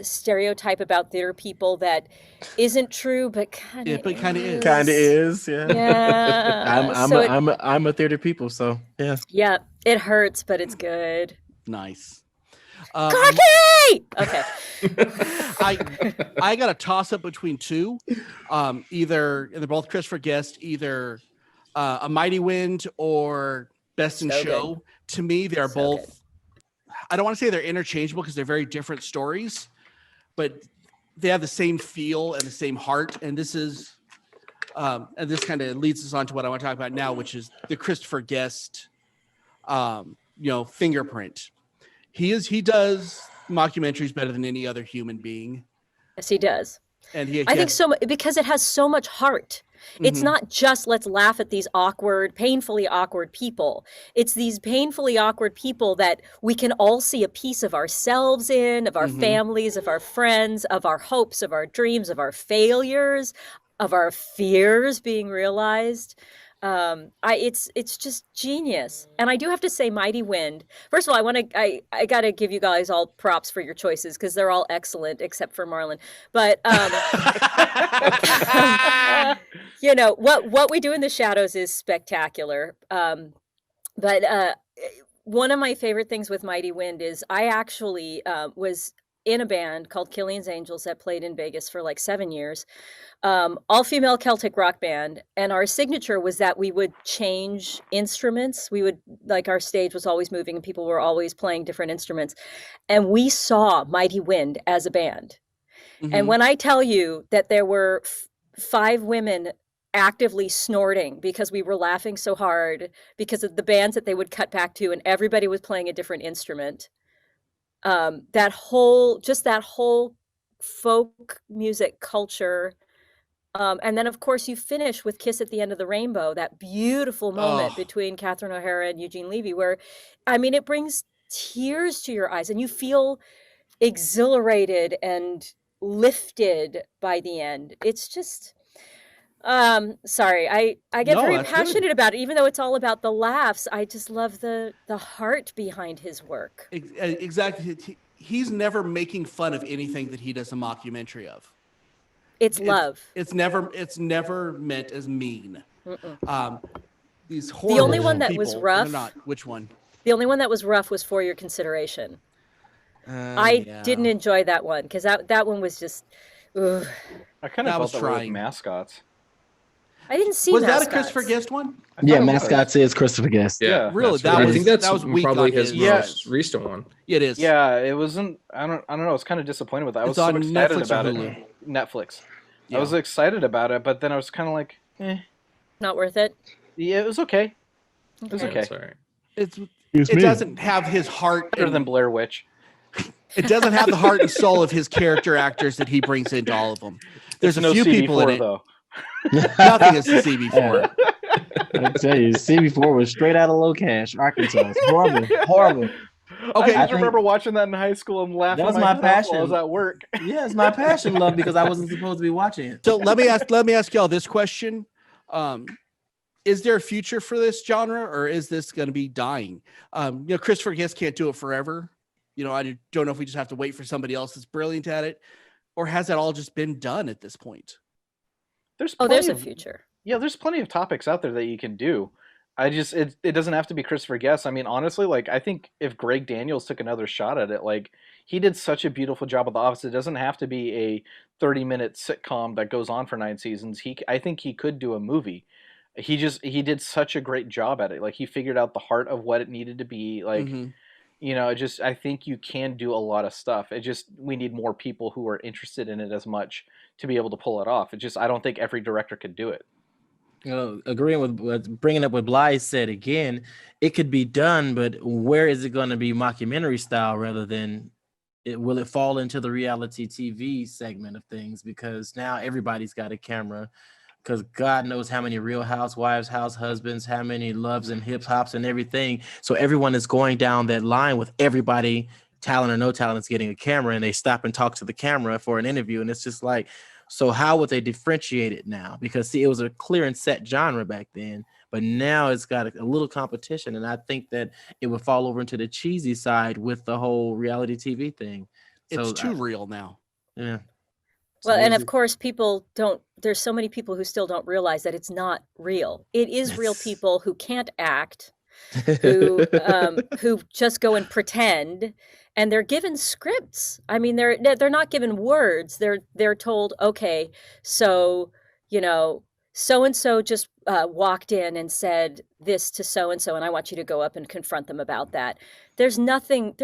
[SPEAKER 4] stereotype about theater people that isn't true, but kind of
[SPEAKER 2] is.
[SPEAKER 5] Kind of is, yeah.
[SPEAKER 4] Yeah.
[SPEAKER 5] I'm a theater people, so yeah.
[SPEAKER 4] Yeah, it hurts, but it's good.
[SPEAKER 2] Nice.
[SPEAKER 4] Corky! Okay.
[SPEAKER 2] I got a toss up between two. Either, and they're both Christopher Guest, either A Mighty Wind or Best in
[SPEAKER 4] So
[SPEAKER 2] Show.
[SPEAKER 4] good.
[SPEAKER 2] To me, they're
[SPEAKER 4] So
[SPEAKER 2] both.
[SPEAKER 4] good.
[SPEAKER 2] I don't want to say they're interchangeable because they're very different stories, but they have the same feel and the same heart. And this is, and this kind of leads us on to what I want to talk about now, which is the Christopher Guest, fingerprint. He does mockumentaries better than any other human being,
[SPEAKER 4] Yes, he does.
[SPEAKER 2] and he
[SPEAKER 4] I think so because it has so much heart. It's
[SPEAKER 2] Mhm.
[SPEAKER 4] not just let's laugh at these painfully awkward people. It's these painfully awkward people that we can all see a piece of ourselves in, of our
[SPEAKER 2] Mhm.
[SPEAKER 4] families, of our friends, of our hopes, of our dreams, of our failures, of our fears being realized. It's just genius. And I do have to say Mighty Wind. First of all, I got to give you guys all props for your choices because they're all excellent except for Marlon. But what we do in the shadows is spectacular. But one of my favorite things with Mighty Wind is I actually was in a band called Killian's Angels that played in Vegas for like 7 years, all female Celtic rock band. And our signature was that we would change instruments. We would, like, our stage was always moving and people were always playing different instruments. And we saw Mighty Wind as a band.
[SPEAKER 2] Mhm.
[SPEAKER 4] And when I tell you that there were 5 women actively snorting because we were laughing so hard because of the bands that they would cut back to and everybody was playing a different instrument. That whole folk music culture. And then of course you finish with Kiss at the End of the Rainbow, that beautiful moment
[SPEAKER 2] Oh.
[SPEAKER 4] between Catherine O'Hara and Eugene Levy, where, I mean, it brings tears to your eyes and you feel exhilarated and lifted by the end. It's just, sorry, I get
[SPEAKER 2] No,
[SPEAKER 4] very
[SPEAKER 2] that's good.
[SPEAKER 4] passionate about it, even though it's all about the laughs. I just love the heart behind his work.
[SPEAKER 2] Exactly. He's never making fun of anything that he does a mockumentary of.
[SPEAKER 4] It's love.
[SPEAKER 2] It's never meant as mean.
[SPEAKER 4] Mm-mm.
[SPEAKER 2] These horrible
[SPEAKER 4] only one that was
[SPEAKER 2] people,
[SPEAKER 4] rough-
[SPEAKER 2] they're not. Which one?
[SPEAKER 4] The only one that was rough was For Your Consideration. I didn't enjoy that one because that one was just. Ugh.
[SPEAKER 6] I kind
[SPEAKER 2] That
[SPEAKER 6] of
[SPEAKER 2] was
[SPEAKER 6] felt that way with
[SPEAKER 2] trying.
[SPEAKER 6] Mascots.
[SPEAKER 4] I didn't see.
[SPEAKER 2] Was
[SPEAKER 4] Mascots.
[SPEAKER 2] that a Christopher Guest one?
[SPEAKER 6] I thought
[SPEAKER 5] Yeah,
[SPEAKER 6] it was.
[SPEAKER 5] Mascots is Christopher Guest.
[SPEAKER 3] Yeah,
[SPEAKER 2] Really?
[SPEAKER 3] that's
[SPEAKER 2] That
[SPEAKER 3] what- I
[SPEAKER 2] was-
[SPEAKER 3] think that's
[SPEAKER 2] that was weak
[SPEAKER 3] probably
[SPEAKER 2] on
[SPEAKER 3] his
[SPEAKER 2] his-
[SPEAKER 3] most recent one.
[SPEAKER 2] It is.
[SPEAKER 6] Yeah, it wasn't. I don't know. I was kind of disappointed with that. I was
[SPEAKER 2] It's
[SPEAKER 6] so
[SPEAKER 2] on
[SPEAKER 6] excited
[SPEAKER 2] Netflix or
[SPEAKER 6] about
[SPEAKER 2] Hulu?
[SPEAKER 6] it. Netflix.
[SPEAKER 2] Yeah.
[SPEAKER 6] I was excited about it, but then I was kind of like,
[SPEAKER 4] Not worth it.
[SPEAKER 6] yeah, it was okay. It was
[SPEAKER 4] Okay.
[SPEAKER 6] okay.
[SPEAKER 3] That's all right.
[SPEAKER 2] it doesn't have his heart.
[SPEAKER 6] Better than Blair Witch.
[SPEAKER 2] It doesn't have the heart and soul of his character actors that he brings into all of them. There's a
[SPEAKER 6] no
[SPEAKER 2] few
[SPEAKER 6] CB4,
[SPEAKER 2] people in it.
[SPEAKER 6] though.
[SPEAKER 2] Nothing is the CB4.
[SPEAKER 5] I tell you, CB4 was straight out of Locash, Arkansas. It's horrible, horrible.
[SPEAKER 2] Okay,
[SPEAKER 6] I just remember watching that in high school and laughing.
[SPEAKER 5] That was my passion.
[SPEAKER 6] While I was at work.
[SPEAKER 5] Yeah, it's my passion, love, because I wasn't supposed to be watching it.
[SPEAKER 2] So let me ask y'all this question: is there a future for this genre, or is this going to be dying? Christopher Guest can't do it forever. I don't know if we just have to wait for somebody else that's brilliant at it, or has that all just been done at this point?
[SPEAKER 6] There's
[SPEAKER 4] a future.
[SPEAKER 6] Yeah, there's plenty of topics out there that you can do. It doesn't have to be Christopher Guest. I mean, honestly, I think if Greg Daniels took another shot at it, he did such a beautiful job of The Office. It doesn't have to be a 30-minute sitcom that goes on for 9 seasons. I think he could do a movie. He did such a great job at it. He figured out the heart of what it needed to be. I think you can do a lot of stuff. We need more people who are interested in it as much to be able to pull it off. I don't think every director could do it.
[SPEAKER 5] Agreeing with bringing up what Blythe said again, it could be done, but where is it going to be mockumentary style rather than will it fall into the reality TV segment of things? Because now everybody's got a camera, because God knows how many Real Housewives, house husbands, how many loves and hip hops and everything. So everyone is going down that line with everybody, talent or no talent, is getting a camera, and they stop and talk to the camera for an interview. And it's just so how would they differentiate it now? Because see, it was a clear and set genre back then, but now it's got a little competition. And I think that it would fall over into the cheesy side with the whole reality TV thing.
[SPEAKER 2] It's too real now.
[SPEAKER 5] Yeah.
[SPEAKER 4] Well, and of course, there's so many people who still don't realize that it's not real. It is real people who can't act, who just go and pretend. And they're given scripts. I mean, they're not given words. They're told, okay, so and so just walked in and said this to so and so, and I want you to go up and confront them about that. There's nothing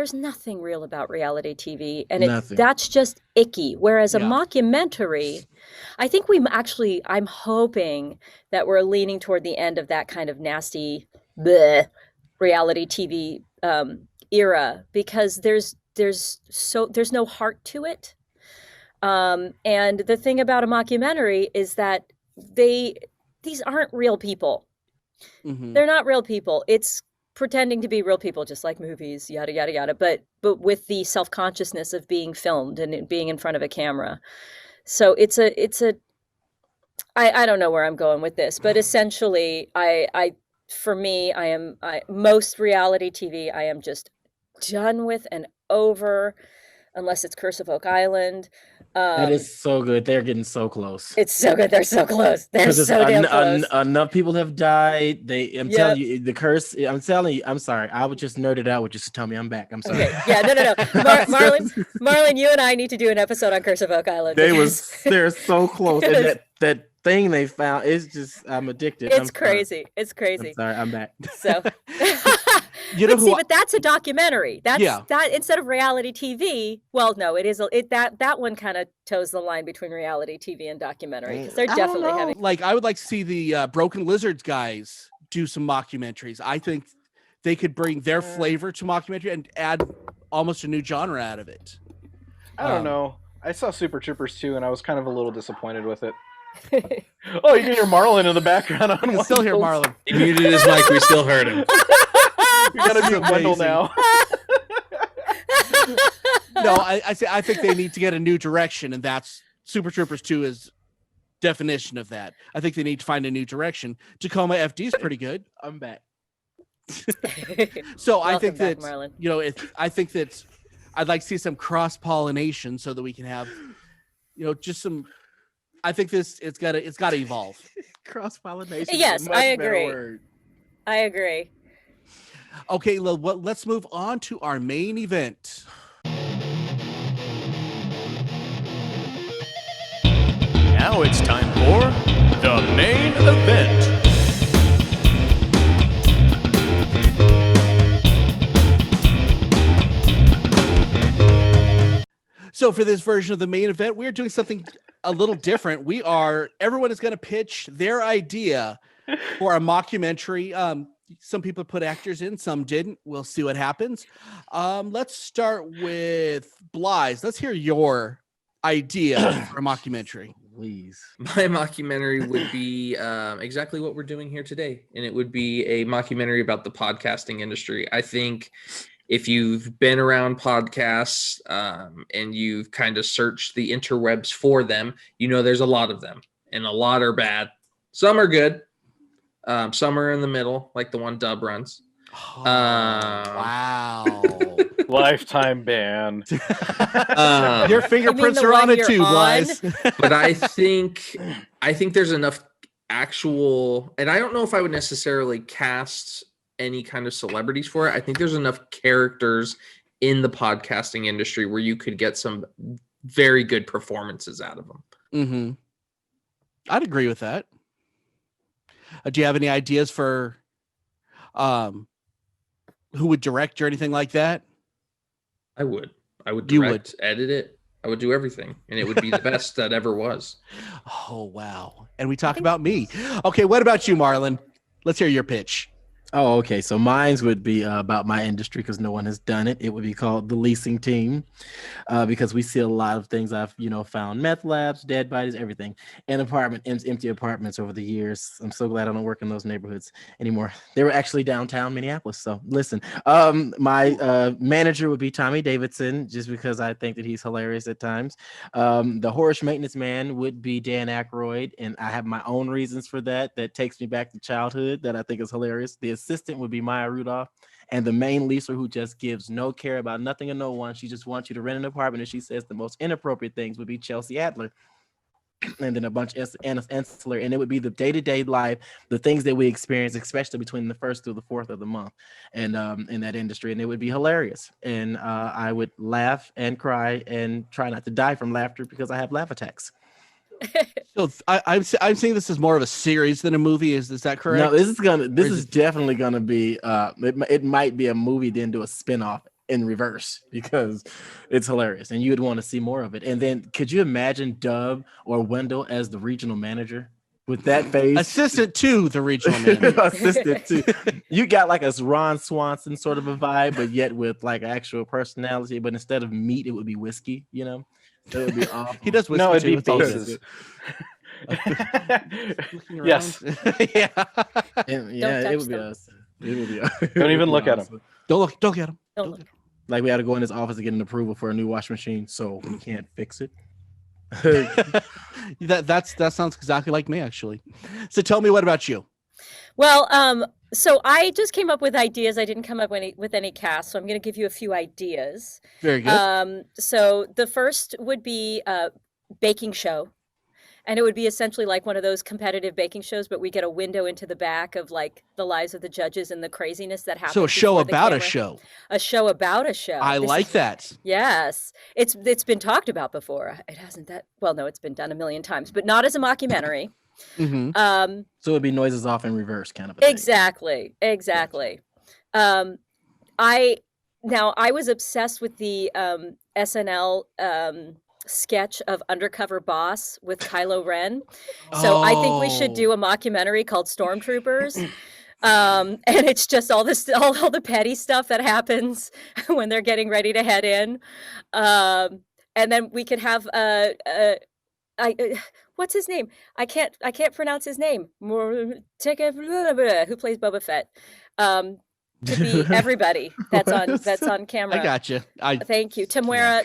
[SPEAKER 4] real about reality TV, and that's just icky. Whereas a mockumentary, I think I'm hoping that we're leaning toward the end of that kind of nasty reality TV era, because there's no heart to it. And the thing about a mockumentary is that these aren't real people. Mm-hmm. They're not real people. It's pretending to be real people, just like movies, yada, yada, yada, but with the self-consciousness of being filmed and being in front of a camera. So I don't know where I'm going with this, but essentially most reality TV, I am just done with and over, unless it's Curse of Oak Island.
[SPEAKER 5] That is so good. They're getting so close.
[SPEAKER 4] It's so good. They're so close. They're so damn close.
[SPEAKER 5] Enough people have died. Telling you, the curse. I'm telling you. I'm sorry. I would just nerd it out with just to tell me I'm back. I'm sorry. Okay.
[SPEAKER 4] Yeah. No. Marlon, you and I need to do an episode on Curse of Oak Island.
[SPEAKER 5] They're so close. And that thing they found is just, I'm addicted.
[SPEAKER 4] It's crazy. It's crazy.
[SPEAKER 5] I'm sorry. I'm back.
[SPEAKER 4] So. But that's a documentary. That instead of reality TV. Well, no, it is. That one kind of toes the line between reality TV and documentary, because they're definitely having.
[SPEAKER 2] I would like to see the Broken Lizards guys do some mockumentaries. I think they could bring their flavor to mockumentary and add almost a new genre out of it.
[SPEAKER 6] I don't know. I saw Super Troopers 2, and I was kind of a little disappointed with it. Oh, you can hear Marlon in the background.
[SPEAKER 2] I can still hear Marlon.
[SPEAKER 3] He muted his mic. We still heard him.
[SPEAKER 6] We gotta mute Wendell now.
[SPEAKER 2] No, I think they need to get a new direction, and that's Super Troopers 2 is definition of that. I think they need to find a new direction. Tacoma FD is pretty good.
[SPEAKER 5] I'm back.
[SPEAKER 2] So I think that I think that I'd like to see some cross-pollination so that we can have, just some. I think it's got to evolve.
[SPEAKER 5] Cross-pollination.
[SPEAKER 4] Yes, I agree. I agree.
[SPEAKER 2] Okay, let's move on to our main event.
[SPEAKER 1] Now it's time for the main event.
[SPEAKER 2] So for this version of the main event, we're doing something a little different. Everyone is going to pitch their idea for a mockumentary. Some people put actors in, some didn't. We'll see what happens. Let's start with Blythe. Let's hear your idea for a mockumentary.
[SPEAKER 5] Please.
[SPEAKER 3] My mockumentary would be exactly what we're doing here today. And it would be a mockumentary about the podcasting industry. I think if you've been around podcasts and you've kind of searched the interwebs for them, you know there's a lot of them. And a lot are bad. Some are good. Some are in the middle, like the one Dub runs.
[SPEAKER 2] Oh, wow.
[SPEAKER 6] Lifetime ban.
[SPEAKER 2] Your fingerprints are on it too, Blythe.
[SPEAKER 3] But I think there's enough actual, and I don't know if I would necessarily cast any kind of celebrities for it. I think there's enough characters in the podcasting industry where you could get some very good performances out of them.
[SPEAKER 2] Mm-hmm. I'd agree with that. Do you have any ideas for who would direct or anything like that?
[SPEAKER 3] I would
[SPEAKER 2] You
[SPEAKER 3] direct, edit it. I would do everything, and it would be the best that ever was.
[SPEAKER 2] Oh, wow. And we talk about me. Okay, what about you, Marlon? Let's hear your pitch.
[SPEAKER 5] Oh, okay. So mine's would be about my industry because no one has done it. It would be called The Leasing Team because we see a lot of things. I've, found meth labs, dead bodies, everything in empty apartments over the years. I'm so glad I don't work in those neighborhoods anymore. They were actually downtown Minneapolis. So listen, my manager would be Tommy Davidson just because I think that he's hilarious at times. The Horish maintenance man would be Dan Aykroyd. And I have my own reasons for that. That takes me back to childhood that I think is hilarious. The assistant would be Maya Rudolph, and the main leaser who just gives no care about nothing and no one. She just wants you to rent an apartment, and she says the most inappropriate things would be Chelsea Adler. And then a bunch of ancillary, and it would be the day-to-day life, the things that we experience, especially between the 1st through the 4th of the month, and in that industry, and it would be hilarious. And I would laugh and cry and try not to die from laughter because I have laugh attacks.
[SPEAKER 2] So I'm seeing this as more of a series than a movie. Is that correct?
[SPEAKER 5] No, this is definitely gonna be. It might be a movie, then do a spinoff in reverse because it's hilarious, and you'd want to see more of it. And then, could you imagine Dub or Wendell as the regional manager with that face?
[SPEAKER 2] Assistant to the regional manager.
[SPEAKER 5] Assistant to. You got like a Ron Swanson sort of a vibe, but yet with like actual personality. But instead of meat, it would be whiskey. That would be awful.
[SPEAKER 2] He does whiskey.
[SPEAKER 6] No, it'd
[SPEAKER 2] too.
[SPEAKER 6] be bases. Yes.
[SPEAKER 2] Yeah.
[SPEAKER 5] It would be us. It would be us.
[SPEAKER 6] Don't even look at him.
[SPEAKER 2] Don't get him.
[SPEAKER 4] Don't look.
[SPEAKER 5] Like we had to go in his office to get an approval for a new washing machine, so we can't fix it.
[SPEAKER 2] That sounds exactly like me, actually. So tell me, what about you?
[SPEAKER 4] Well, so I just came up with ideas. I didn't come up with any cast, so I'm going to give you a few ideas.
[SPEAKER 2] Very good.
[SPEAKER 4] So the first would be a baking show. And it would be essentially like one of those competitive baking shows, but we get a window into the back of like the lives of the judges and the craziness that happens.
[SPEAKER 2] So a show about a
[SPEAKER 4] camera.
[SPEAKER 2] show.
[SPEAKER 4] A show about a show.
[SPEAKER 2] I like that.
[SPEAKER 4] Yes. It's been talked about before. It hasn't no, it's been done a million times, but not as a mockumentary.
[SPEAKER 2] Mm-hmm.
[SPEAKER 5] So it'd be noises off in reverse kind of a thing.
[SPEAKER 4] Exactly. I was obsessed with the SNL sketch of Undercover Boss with Kylo Ren. So I think we should do a mockumentary called Stormtroopers. And it's just all the petty stuff that happens when they're getting ready to head in. And then we could have what's his name? I can't pronounce his name. Who plays Boba Fett? To be everybody that's on camera.
[SPEAKER 2] I got you.
[SPEAKER 4] Thank you, Tamara.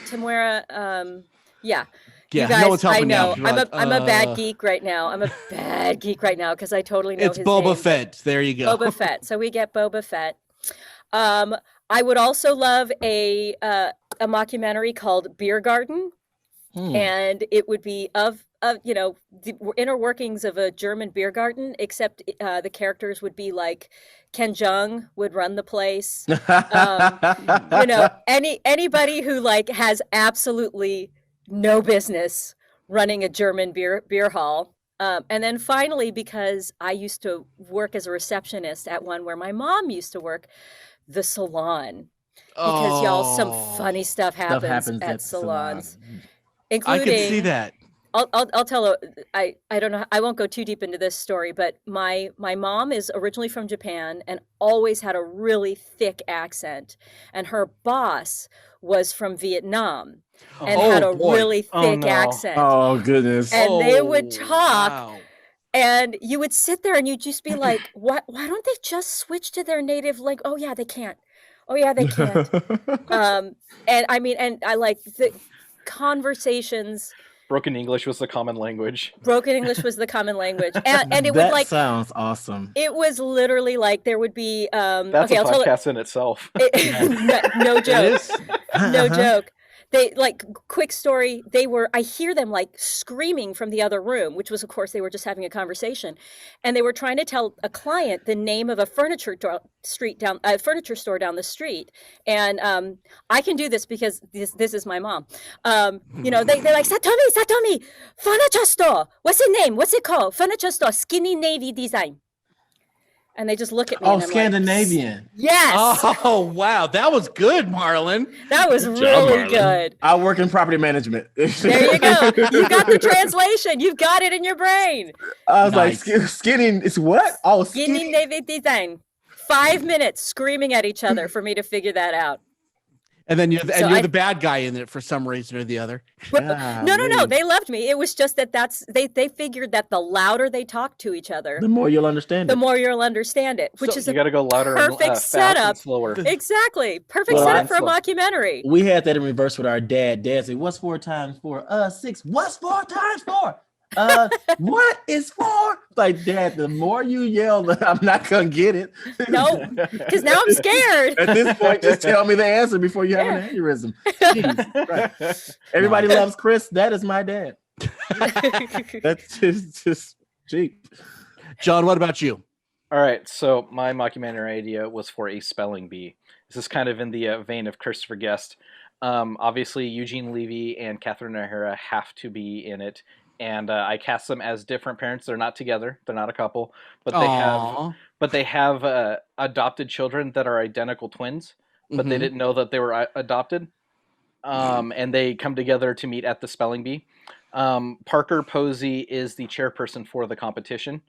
[SPEAKER 4] Yeah.
[SPEAKER 2] Yeah,
[SPEAKER 4] you guys,
[SPEAKER 2] no one's helping
[SPEAKER 4] I know.
[SPEAKER 2] out.
[SPEAKER 4] I'm a bad geek right now. I'm a bad geek right now because I totally know
[SPEAKER 2] it's
[SPEAKER 4] his
[SPEAKER 2] Boba
[SPEAKER 4] name.
[SPEAKER 2] Fett. There you go.
[SPEAKER 4] Boba Fett. So we get Boba Fett. I would also love a mockumentary called Beer Garden, and it would be of the inner workings of a German beer garden, except the characters would be like Ken Jeong would run the place. Anybody who like has absolutely no business running a German beer hall. And then finally, because I used to work as a receptionist at one where my mom used to work, the salon. Because y'all, some funny stuff happens at salons. Including,
[SPEAKER 2] I can see that.
[SPEAKER 4] I'll tell I don't know, I won't go too deep into this story, but my mom is originally from Japan and always had a really thick accent, and her boss was from Vietnam and had a
[SPEAKER 2] boy.
[SPEAKER 4] really thick accent.
[SPEAKER 5] Oh goodness.
[SPEAKER 4] And they would talk,
[SPEAKER 2] wow.
[SPEAKER 4] and you would sit there and you'd just be like, why don't they just switch to their native language? Oh yeah, they can't. Oh yeah, they can't. And I mean, and I like the conversations.
[SPEAKER 6] Broken English was the common language.
[SPEAKER 4] Broken English was the common language, and it
[SPEAKER 5] that
[SPEAKER 4] would like
[SPEAKER 5] sounds awesome.
[SPEAKER 4] it was literally like there would be
[SPEAKER 6] That's
[SPEAKER 4] okay,
[SPEAKER 6] a
[SPEAKER 4] I'll tell
[SPEAKER 6] podcast in itself.
[SPEAKER 4] no
[SPEAKER 2] It
[SPEAKER 4] joke,
[SPEAKER 2] is.
[SPEAKER 4] no joke. They like quick story. I hear them like screaming from the other room, which was of course they were just having a conversation, and they were trying to tell a client the name of a furniture store down the street. And I can do this because this is my mom. They're like, Satomi, furniture store. What's the name? What's it called? Furniture store, skinny navy design. And they just look at me.
[SPEAKER 5] Oh,
[SPEAKER 4] and I'm
[SPEAKER 5] Scandinavian.
[SPEAKER 4] Like, yes.
[SPEAKER 2] Oh wow, that was good, Marlon.
[SPEAKER 4] That was
[SPEAKER 3] Good job,
[SPEAKER 4] really
[SPEAKER 3] Marlon.
[SPEAKER 4] good.
[SPEAKER 5] I work in property management.
[SPEAKER 4] There you go. You got the translation. You've got it in your brain.
[SPEAKER 5] I was
[SPEAKER 2] Nice.
[SPEAKER 5] like, skinny. It's what? Oh,
[SPEAKER 4] Skinny
[SPEAKER 5] skinny.
[SPEAKER 4] navy design. 5 minutes screaming at each other for me to figure that out.
[SPEAKER 2] And then you're
[SPEAKER 4] So
[SPEAKER 2] the bad guy in it for some reason or the other.
[SPEAKER 4] No. They loved me. It was just that they figured that the louder they talk to each other,
[SPEAKER 5] The more you'll understand
[SPEAKER 4] the
[SPEAKER 5] it.
[SPEAKER 4] more you'll understand it, which
[SPEAKER 6] So
[SPEAKER 4] is
[SPEAKER 6] you got to go louder
[SPEAKER 4] perfect
[SPEAKER 6] and fast
[SPEAKER 4] setup.
[SPEAKER 6] and slower.
[SPEAKER 4] exactly perfect
[SPEAKER 5] Well,
[SPEAKER 4] setup for a
[SPEAKER 6] slow.
[SPEAKER 4] mockumentary.
[SPEAKER 5] We had that in reverse with our dad. Dad said, "What's 4 times 4? 6. What's 4 times 4? What is 4?" Like, Dad, the more you yell, I'm not gonna get it.
[SPEAKER 4] No, because now I'm scared.
[SPEAKER 5] At this point, just tell me the answer before you have an aneurysm. Jeez, right. Everybody loves Chris. That is my dad. That's just cheap.
[SPEAKER 2] John, what about you?
[SPEAKER 6] All right, so my mockumentary idea was for a spelling bee. This is kind of in the vein of Christopher Guest. Obviously, Eugene Levy and Catherine O'Hara have to be in it, and I cast them as different parents. They're not together; they're not a couple, but they have adopted children that are identical twins, but they didn't know that they were adopted. And they come together to meet at the spelling bee. Parker Posey is the chairperson for the competition.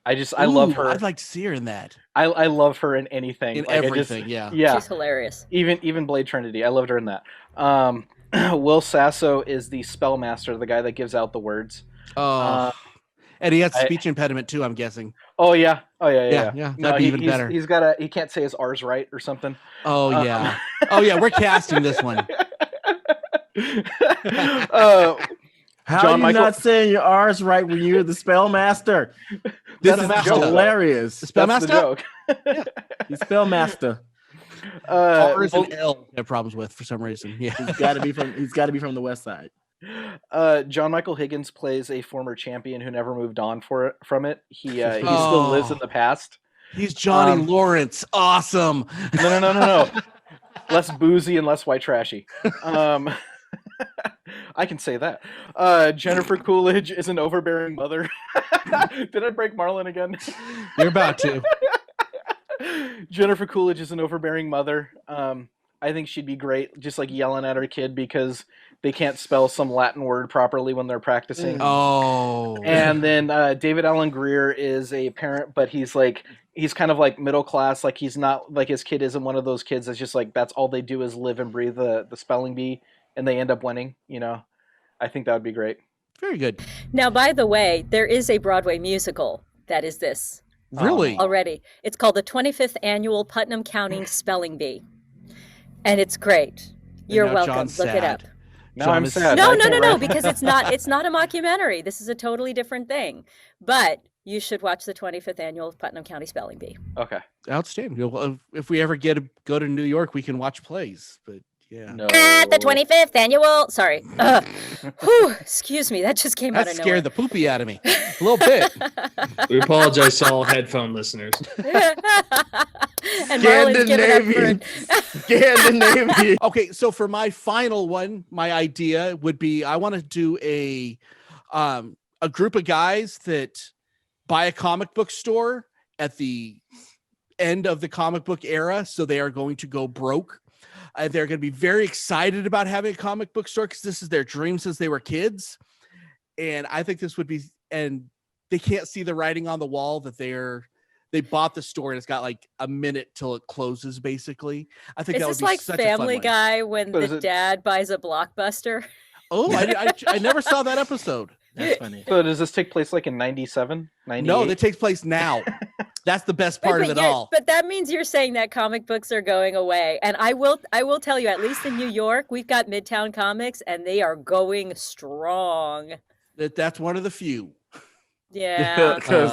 [SPEAKER 6] I love her.
[SPEAKER 2] I'd like to see her in that.
[SPEAKER 6] I love her in anything.
[SPEAKER 2] In
[SPEAKER 6] Like,
[SPEAKER 2] everything, yeah.
[SPEAKER 4] She's hilarious.
[SPEAKER 6] Even Blade Trinity. I loved her in that. Will Sasso is the spellmaster, the guy that gives out the words.
[SPEAKER 2] Oh, and he has a speech impediment too, I'm guessing.
[SPEAKER 6] Oh yeah.
[SPEAKER 2] Yeah. That'd be even better.
[SPEAKER 6] He can't say his R's right or something.
[SPEAKER 2] Oh yeah. Oh yeah. We're casting this one.
[SPEAKER 5] How
[SPEAKER 6] John
[SPEAKER 5] are you
[SPEAKER 6] Michael-
[SPEAKER 5] not saying your R's right when you're the spellmaster? This is
[SPEAKER 2] Spellmaster.
[SPEAKER 5] hilarious.
[SPEAKER 2] The
[SPEAKER 6] That's the
[SPEAKER 2] Spellmaster?
[SPEAKER 6] joke.
[SPEAKER 5] The spellmaster.
[SPEAKER 2] R's and L have problems with for some reason. Yeah.
[SPEAKER 5] He's got to be from the West Side.
[SPEAKER 6] John Michael Higgins plays a former champion who never moved on from it. He still lives in the past.
[SPEAKER 2] He's Johnny Lawrence. Awesome.
[SPEAKER 6] No. Less boozy and less white trashy. I can say that. Jennifer Coolidge is an overbearing mother. Did I break Marlon again?
[SPEAKER 2] You're about to.
[SPEAKER 6] Jennifer Coolidge is an overbearing mother. I think she'd be great, just like yelling at her kid because they can't spell some Latin word properly when they're practicing.
[SPEAKER 2] Oh.
[SPEAKER 6] And then David Allen Greer is a parent, but he's kind of like middle class. Like he's not like his kid isn't one of those kids that's just like that's all they do is live and breathe the spelling bee, and they end up winning. I think that would be great.
[SPEAKER 2] Very good.
[SPEAKER 4] Now, by the way, there is a Broadway musical that is this
[SPEAKER 2] Really?
[SPEAKER 4] already. It's called the 25th Annual Putnam County Spelling Bee, and it's great. You're
[SPEAKER 2] now
[SPEAKER 4] welcome.
[SPEAKER 2] John's
[SPEAKER 4] Look it up.
[SPEAKER 2] sad.
[SPEAKER 6] Now
[SPEAKER 2] John
[SPEAKER 6] I'm
[SPEAKER 2] is-
[SPEAKER 6] sad.
[SPEAKER 4] No,
[SPEAKER 6] I can't write-
[SPEAKER 4] because it's not a mockumentary. This is a totally different thing. But you should watch the 25th Annual Putnam County Spelling Bee.
[SPEAKER 6] Okay.
[SPEAKER 2] Outstanding. Well, if we ever go to New York, we can watch plays. But yeah.
[SPEAKER 6] No.
[SPEAKER 4] At the 25th Annual. Sorry. Whew, excuse me. That just came out
[SPEAKER 2] That
[SPEAKER 4] of
[SPEAKER 2] scared the poopy out of me. A little bit.
[SPEAKER 3] We apologize to all headphone listeners.
[SPEAKER 4] And Marlon's giving up
[SPEAKER 5] Scandinavian.
[SPEAKER 4] for
[SPEAKER 5] Scandinavian.
[SPEAKER 2] Okay, so for my final one, my idea would be I want to do a group of guys that buy a comic book store at the end of the comic book era, so they are going to go broke. They're going to be very excited about having a comic book store because this is their dream since they were kids. and I think this would be, and they can't see the writing on the wall that they bought the store and it's got like a minute till it closes. Basically, I think
[SPEAKER 4] Is
[SPEAKER 2] that would
[SPEAKER 4] this
[SPEAKER 2] be
[SPEAKER 4] like
[SPEAKER 2] such a fun
[SPEAKER 4] Family
[SPEAKER 2] one.
[SPEAKER 4] Guy when the dad buys a Blockbuster?
[SPEAKER 2] Oh, I never saw that episode.
[SPEAKER 5] That's funny.
[SPEAKER 6] So does this take place like in 97, 98?
[SPEAKER 2] No, that takes place now. That's the best part of it all.
[SPEAKER 4] But that means you're saying that comic books are going away. And I will tell you, at least in New York, we've got Midtown Comics and they are going strong.
[SPEAKER 2] That's one of the few.
[SPEAKER 4] Yeah.
[SPEAKER 5] Because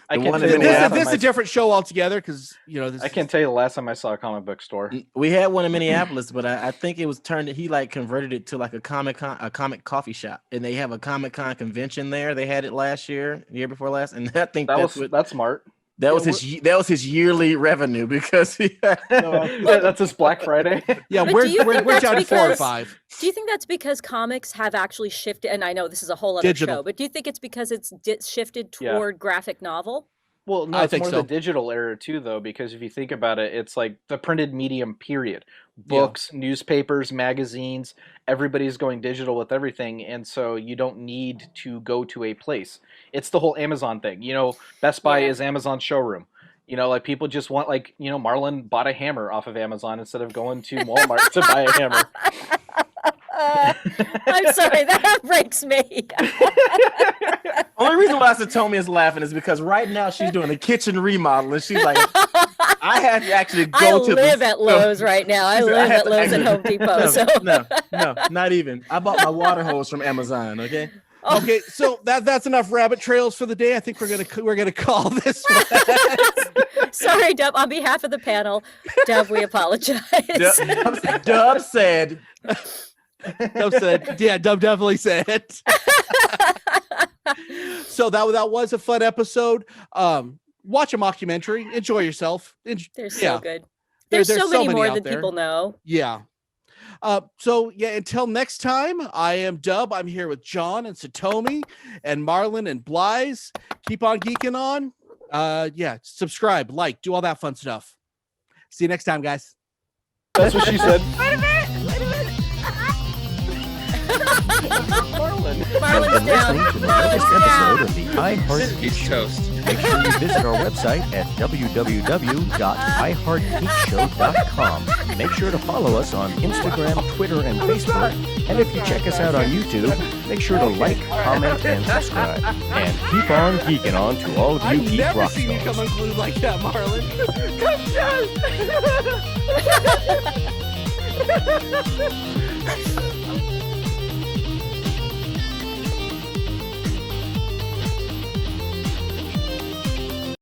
[SPEAKER 6] I can
[SPEAKER 2] this is a different show altogether because
[SPEAKER 6] I can't tell you the last time I saw a comic book store.
[SPEAKER 5] we had one in Minneapolis, but I think it was he like converted it to like a comic coffee shop, and they have a Comic-Con convention there. They had it last year, the year before last, and I think
[SPEAKER 6] that's smart.
[SPEAKER 5] That was his yearly revenue because
[SPEAKER 6] that's his Black Friday.
[SPEAKER 2] Yeah, we're down to 4 or 5.
[SPEAKER 4] Do you think that's because comics have actually shifted? And I know this is a whole other show, but do you think it's because it's shifted toward graphic novel?
[SPEAKER 6] Well, no,
[SPEAKER 2] I
[SPEAKER 6] it's
[SPEAKER 2] think
[SPEAKER 6] more
[SPEAKER 2] so.
[SPEAKER 6] the digital era too, though, because if you think about it, it's like the printed medium. Period. Books, newspapers, magazines. Everybody's going digital with everything, and so you don't need to go to a place. It's the whole Amazon thing. Best Buy is Amazon showroom. Like people just want, like, Marlon bought a hammer off of Amazon instead of going to Walmart to buy a hammer.
[SPEAKER 4] I'm sorry, that breaks me.
[SPEAKER 5] Only reason why Satomi is laughing is because right now she's doing a kitchen remodel, and she's like, I had to actually go to.
[SPEAKER 4] I live at Lowe's right now. I live at Lowe's and Home Depot.
[SPEAKER 5] No, not even. I bought my water hose from Amazon. Okay.
[SPEAKER 2] Okay, so that's enough rabbit trails for the day. I think we're gonna call this one.
[SPEAKER 4] Sorry, Dub. On behalf of the panel, Dub, we apologize.
[SPEAKER 5] Dub said.
[SPEAKER 2] Yeah, Dub definitely said. So that was a fun episode. Watch a mockumentary, enjoy yourself.
[SPEAKER 4] They're so good. There's so many more than people know.
[SPEAKER 2] Yeah. So until next time, I am Dub. I'm here with John and Satomi and Marlon and Blythe. Keep on geeking on. Subscribe, like, do all that fun stuff. See you next time, guys.
[SPEAKER 6] That's what she said.
[SPEAKER 4] Wait a minute.
[SPEAKER 1] You've
[SPEAKER 4] Marlon's
[SPEAKER 1] been
[SPEAKER 4] down.
[SPEAKER 1] listening to the latest episode of the iHeart Geek Show.
[SPEAKER 3] Toast.
[SPEAKER 1] Make sure you visit our website at www.iheartgeekshow.com. Make sure to follow us on Instagram, Twitter, and Facebook. And if you check us out on YouTube, make sure to like, comment, and subscribe. And keep on geeking on to all of you
[SPEAKER 2] I've
[SPEAKER 1] geek
[SPEAKER 2] never
[SPEAKER 1] rock
[SPEAKER 2] seen you
[SPEAKER 1] stars.
[SPEAKER 2] come unglued like that, Marlon. Come on.